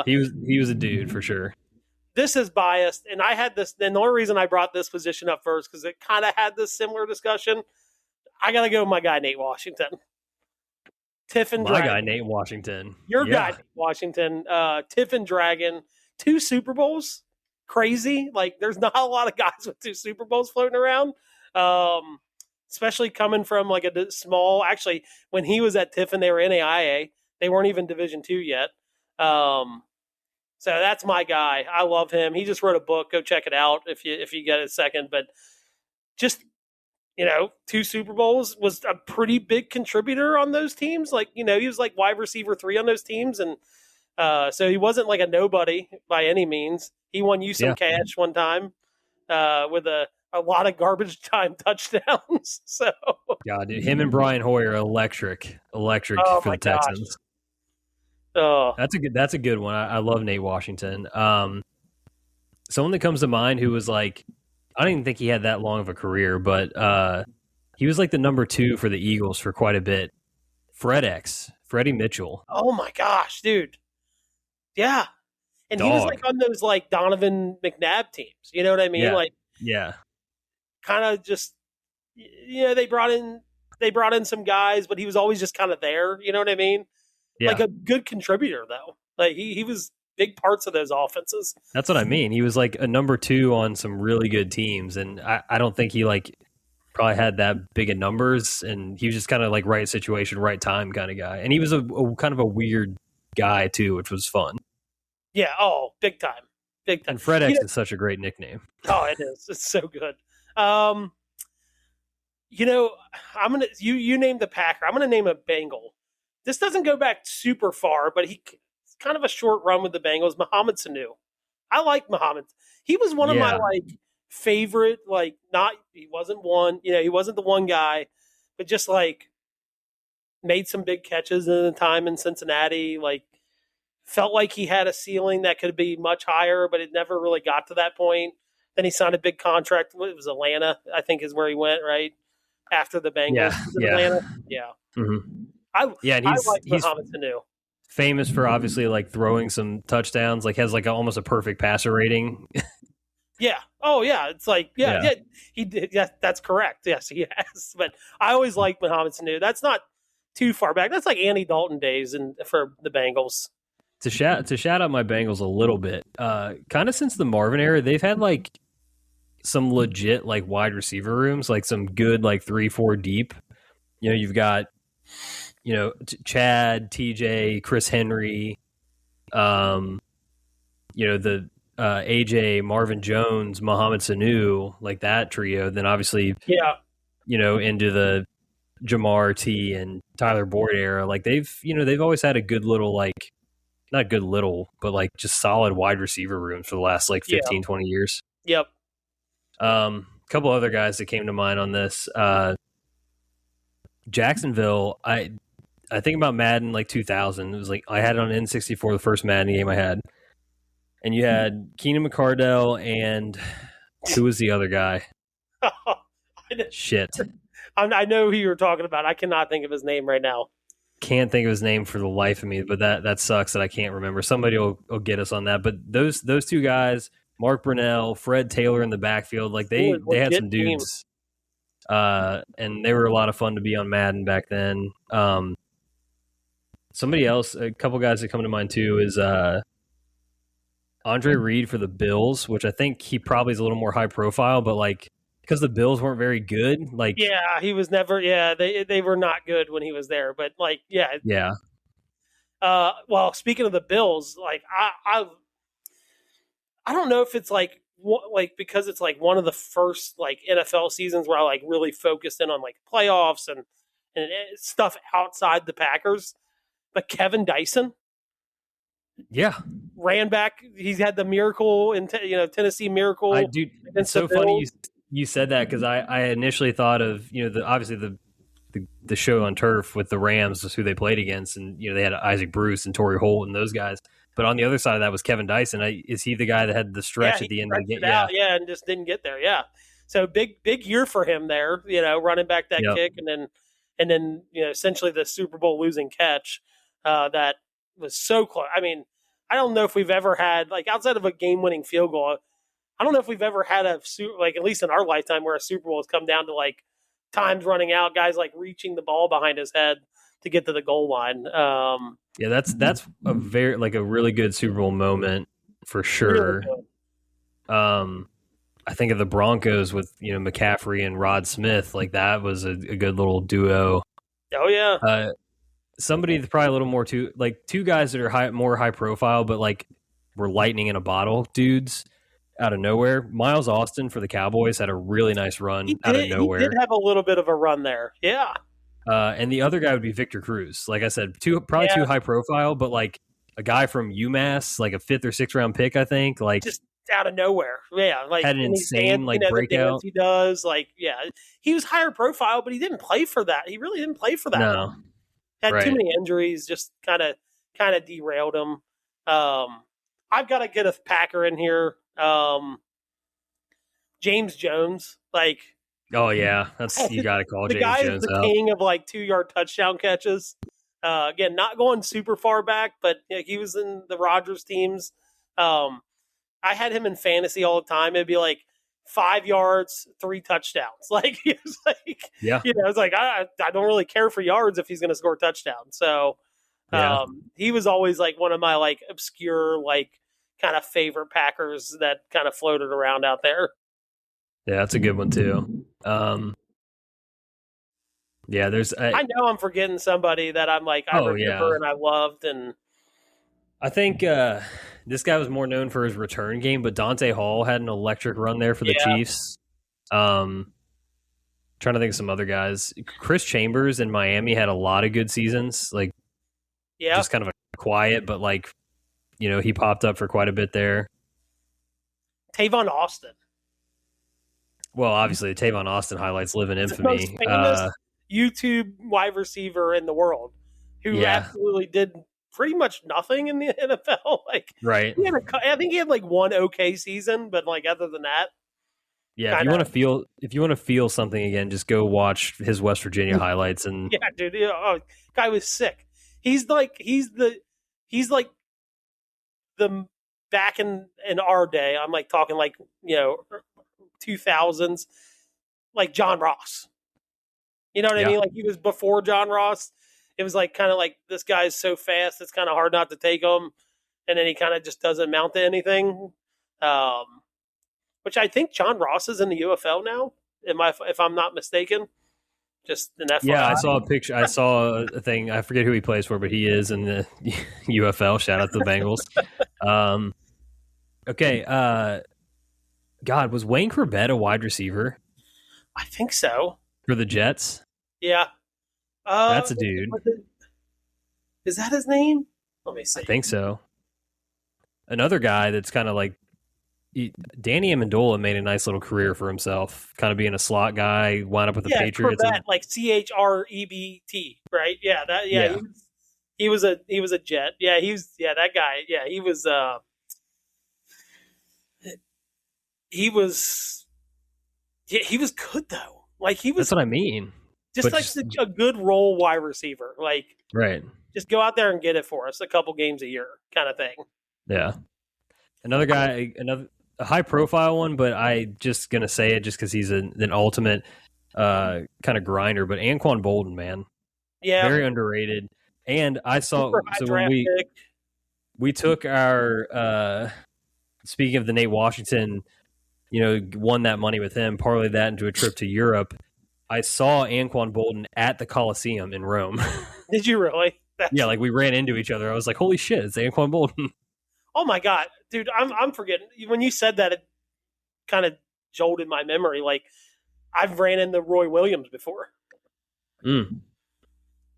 he was a dude for sure. This is biased, and I had this. And the only reason I brought this position up first because it kind of had this similar discussion. I got to go with my guy Nate Washington. Tiffin Dragon. My guy Nate Washington. Your guy Nate Washington. Tiffin Dragon. 2 Super Bowls. Crazy. Like there's not a lot of guys with 2 Super Bowls floating around. Especially coming from like a small. Actually, when he was at Tiffin, they were NAIA. They weren't even Division II yet. So that's my guy. I love him. He just wrote a book. Go check it out if you get a second. But just 2 Super Bowls, was a pretty big contributor on those teams. Like he was like wide receiver 3 on those teams, and so he wasn't like a nobody by any means. He won you some cash one time with a lot of garbage time touchdowns. So God, dude, him and Brian Hoyer electric for the Texans. Oh, that's a good one. I love Nate Washington. Someone that comes to mind who was like, I don't even think he had that long of a career, but he was like the number 2 for the Eagles for quite a bit. Freddie Mitchell. Oh my gosh, dude. Yeah. And he was like on those like Donovan McNabb teams. You know what I mean? Yeah. Like, yeah. Kind of just, they brought in some guys, but he was always just kind of there. You know what I mean? Yeah. Like a good contributor though. Like he was big parts of those offenses. That's what I mean. He was like a number 2 on some really good teams. And I don't think he like probably had that big of numbers, and he was just kind of like right situation, right time kind of guy. And he was a kind of a weird guy too, which was fun. Yeah. Oh, big time. Big time. And Fred X is such a great nickname. Oh, it is. It's so good. You know, I'm gonna you name the Packer. I'm gonna name a Bengal. This doesn't go back super far, but it's kind of a short run with the Bengals. Mohamed Sanu. I like Mohamed. He was one of my Yeah, favorite. Not he wasn't one. He wasn't the one guy, but just made some big catches in the time in Cincinnati. Felt like he had a ceiling that could be much higher, but it never really got to that point. Then he signed a big contract. It was Atlanta, I think, is where he went right after the Bengals. yeah, Was it yeah, Atlanta? Yeah. hmm I yeah. And I he's like he's Mohamed Sanu. famous for obviously like throwing some touchdowns. Like has like almost a perfect passer rating. Yeah. Oh yeah. It's yeah, Yeah. yeah. He did. Yeah, that's correct. Yes, he has. But I always liked Mohamed Sanu. That's not too far back. That's like Andy Dalton days and for the Bengals. To shout out my Bengals a little bit, kind of since the Marvin era, they've had like some legit like wide receiver rooms, like some good like 3-4 deep. You've got Chad, TJ, Chris Henry, the AJ, Marvin Jones, Mohamed Sanu, like that trio. Then obviously, Yeah. Into the Jamar T and Tyler Boyd era, like they've always had a good little like not good little, but like just solid wide receiver rooms for the last like Yeah. 15, 20 years. Yep. A couple other guys that came to mind on this. Jacksonville, I think about Madden like 2000. It was like I had it on N64, the first Madden game I had. And you had Keenan McCardell and who was the other guy? Shit. I know who you're talking about. I cannot think of his name right now. Can't think of his name for the life of me, but that sucks that I can't remember. Somebody will get us on that. But those two guys, Mark Brunell, Fred Taylor in the backfield, like they had some dudes. And they were a lot of fun to be on Madden back then. Somebody else, a couple guys that come to mind too is Andre Reed for the Bills, which I think he probably is a little more high profile, but like because the Bills weren't very good, like yeah, he was never. Yeah, they were not good when he was there, but yeah. Well, speaking of the Bills, I don't know if it's because it's like one of the first like NFL seasons where I like really focused in on like playoffs and stuff outside the Packers, but Kevin Dyson. Yeah, ran back. He's had the miracle in Tennessee miracle. It's so funny you said that because I initially thought of obviously the show on turf with the Rams is who they played against, and they had Isaac Bruce and Torrey Holt and those guys. But on the other side of that was Kevin Dyson. Is he the guy that had the stretch at the end of the game? Yeah, and just didn't get there. Yeah, so big year for him there. Running back that kick, and then essentially the Super Bowl losing catch that was so close. I mean, I don't know if we've ever had outside of a game winning field goal. I don't know if we've ever had at least in our lifetime where a Super Bowl has come down to times running out, guys reaching the ball behind his head to get to the goal line. Yeah, that's a very a really good Super Bowl moment for sure. Really I think of the Broncos with McCaffrey and Rod Smith, that was a good little duo. Oh yeah. Somebody that's probably a little more two guys that are more high profile, but were lightning in a bottle dudes out of nowhere. Miles Austin for the Cowboys had a really nice run out of nowhere. He did have a little bit of a run there. Yeah. And the other guy would be Victor Cruz. Like I said, probably too high profile, but a guy from UMass, a 5th or 6th round pick, I think. Just out of nowhere. Yeah. Had an insane breakout. He does. He was higher profile, but he didn't play for that. He really didn't play for that. No. Had too many injuries, just kind of derailed him. I've got to get a Packer in here. James Jones, oh yeah, you got to call James Jones out. The guy is the king of 2-yard touchdown catches. Again, not going super far back, but he was in the Rodgers teams. I had him in fantasy all the time. It'd be 5 yards, 3 touchdowns. He was yeah, it's I don't really care for yards if he's going to score touchdowns. So, he was always one of my obscure kind of favorite Packers that kind of floated around out there. Yeah, that's a good one too. Yeah, there's. I know I'm forgetting somebody that I'm I remember and I loved, and I think this guy was more known for his return game, but Dante Hall had an electric run there for the Chiefs. trying to think of some other guys. Chris Chambers in Miami had a lot of good seasons, like just kind of a quiet, but like, he popped up for quite a bit there. Tavon Austin. Well, obviously, the Tavon Austin highlights live in infamy. The most famous YouTube wide receiver in the world who absolutely did pretty much nothing in the NFL. Like, right. I think he had like one okay season, but like other than that. Yeah, if you want to feel something again, just go watch his West Virginia highlights. And yeah, dude, guy was sick. He's like the back in our day. I'm like talking like 2000s, like John Ross. You know what I mean? Like he was before John Ross. It was like kind of like this guy's so fast, it's kind of hard not to take him, and then he kind of just doesn't amount to anything. Which I think John Ross is in the UFL now. If I'm not mistaken? Just an FYI. Yeah, I saw a picture. I saw a thing. I forget who he plays for, but he is in the UFL. Shout out to the Bengals. Okay. God, was Wayne Corbett a wide receiver? I think so. For the Jets? Yeah. That's a dude. Is that his name? Let me see. I think so. Another guy that's kind of like Danny Amendola made a nice little career for himself, kind of being a slot guy, wound up with the Patriots. Corbett, like CHREBT, right? Yeah, that. Yeah, he was a Jet. Yeah, that guy. Yeah, he was good though. Like he was. That's what I mean. Just a good role wide receiver. Like right. Just go out there and get it for us a couple games a year, kind of thing. Yeah. Another guy, a high profile one, but I just gonna say it just because he's an ultimate kind of grinder. But Anquan Bolden, man, very underrated. And I saw when we took our speaking of the Nate Washington, won that money with him, parlayed that into a trip to Europe. I saw Anquan Bolden at the Coliseum in Rome. Did you really? Yeah, like we ran into each other. I was like, "Holy shit, it's Anquan Bolden!" Oh my god, dude! I'm forgetting when you said that. It kind of jolted my memory. Like I've ran into Roy Williams before.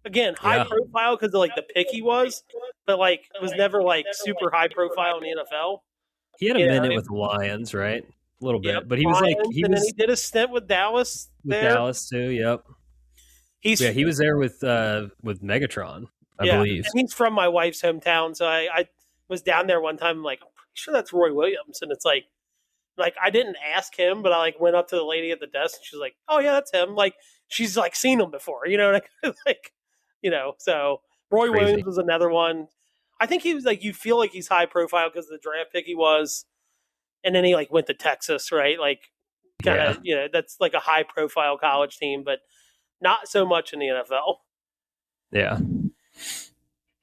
Again, high profile because of like the pick he was, but like it was never like super high profile in the NFL. He had a minute with the Lions, right? A little bit, but he was like then he did a stint with Dallas. Dallas too. Yep. He was there with Megatron, I believe. And he's from my wife's hometown, so I was down there one time. I'm like, I'm pretty sure that's Roy Williams, and it's like I didn't ask him, but I like went up to the lady at the desk, and she's like, "Oh yeah, that's him." Like she's like seen him before, So Roy Williams was another one. I think he was like you feel like he's high profile because of the draft pick he was, and then he like went to Texas, right? Like kind of that's like a high profile college team, but not so much in the NFL. Yeah,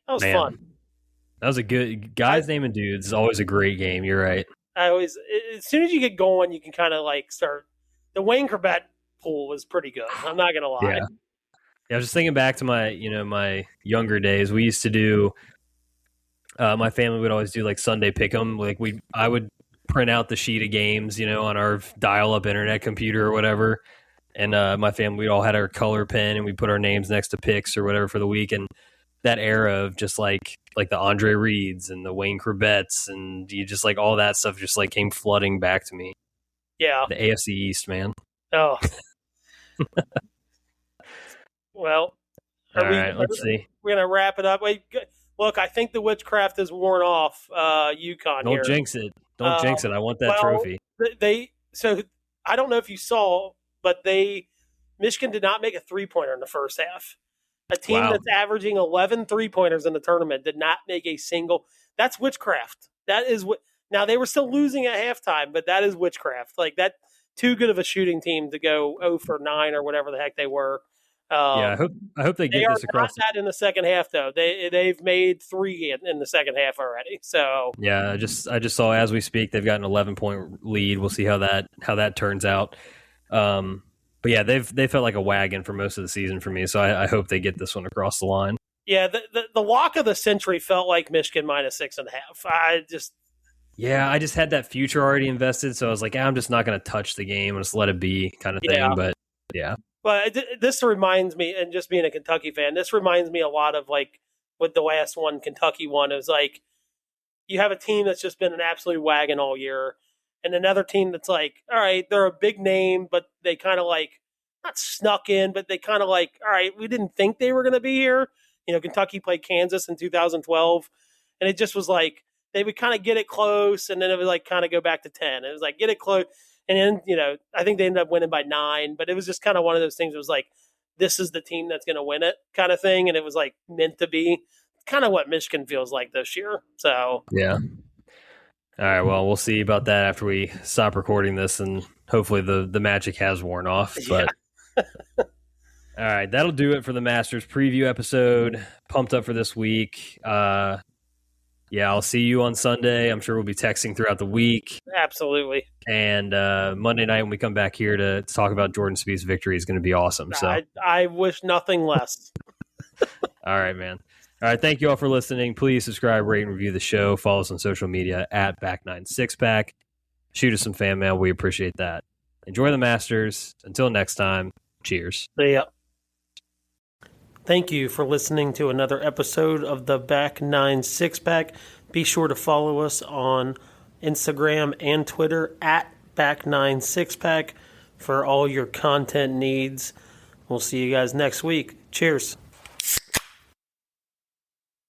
that was fun. That was a good guys naming dudes is always a great game. You're right. As soon as you get going, you can kind of like start. The Wayne Corbett pool was pretty good. I'm not gonna lie. Yeah, I was just thinking back to my my younger days. We used to do. My family would always do like Sunday pick'em. Like I would print out the sheet of games, on our dial-up internet computer or whatever. And my family, we all had our color pen and we put our names next to picks or whatever for the week. And that era of just like the Andre Reeds and the Wayne Corbetts and you just like all that stuff just like came flooding back to me. Yeah. The AFC East, man. Oh. Well. All right, let's see. We're going to wrap it up. Wait, look, I think the witchcraft is worn off UConn Don't jinx it. Don't jinx it. I want that trophy. So I don't know if you saw, but Michigan did not make a three-pointer in the first half. A team that's averaging 11 three-pointers in the tournament did not make a single. That's witchcraft. That is what. Now they were still losing at halftime, but that is witchcraft. Like that, too good of a shooting team to go 0 for 9 or whatever the heck they were. I hope they get this across. They are not that in the second half though. They've made 3 in the second half already. So yeah, I just saw as we speak they've got an 11-point lead. We'll see how that turns out. But yeah, they felt like a wagon for most of the season for me. So I hope they get this one across the line. Yeah, the lock of the century felt like Michigan minus 6.5. I just had that future already invested, so I was like, I'm just not going to touch the game and just let it be kind of thing. But yeah. But this reminds me, and just being a Kentucky fan, this reminds me a lot of like with the last one Kentucky won. It was like you have a team that's just been an absolute wagon all year, and another team that's like, all right, they're a big name, but they kind of like not snuck in, but they kind of like, all right, we didn't think they were going to be here. Kentucky played Kansas in 2012, and it just was like they would kind of get it close, and then it would like kind of go back to 10. It was like get it close, and then I think they ended up winning by 9, but it was just kind of one of those things. It was like this is the team that's going to win it, kind of thing, and it was like meant to be. Kind of what Michigan feels like this year. So yeah. All right, well, we'll see about that after we stop recording this, and hopefully the magic has worn off. But all right, that'll do it for the Masters preview episode. Pumped up for this week. Yeah, I'll see you on Sunday. I'm sure we'll be texting throughout the week. Absolutely. And Monday night when we come back here to talk about Jordan Spieth's victory is going to be awesome. So I wish nothing less. All right, man. All right, thank you all for listening. Please subscribe, rate, and review the show. Follow us on social media at Back9Sixpack. Shoot us some fan mail. We appreciate that. Enjoy the Masters. Until next time, cheers. See ya. Thank you for listening to another episode of the Back9Sixpack. Be sure to follow us on Instagram and Twitter at Back9Sixpack for all your content needs. We'll see you guys next week. Cheers.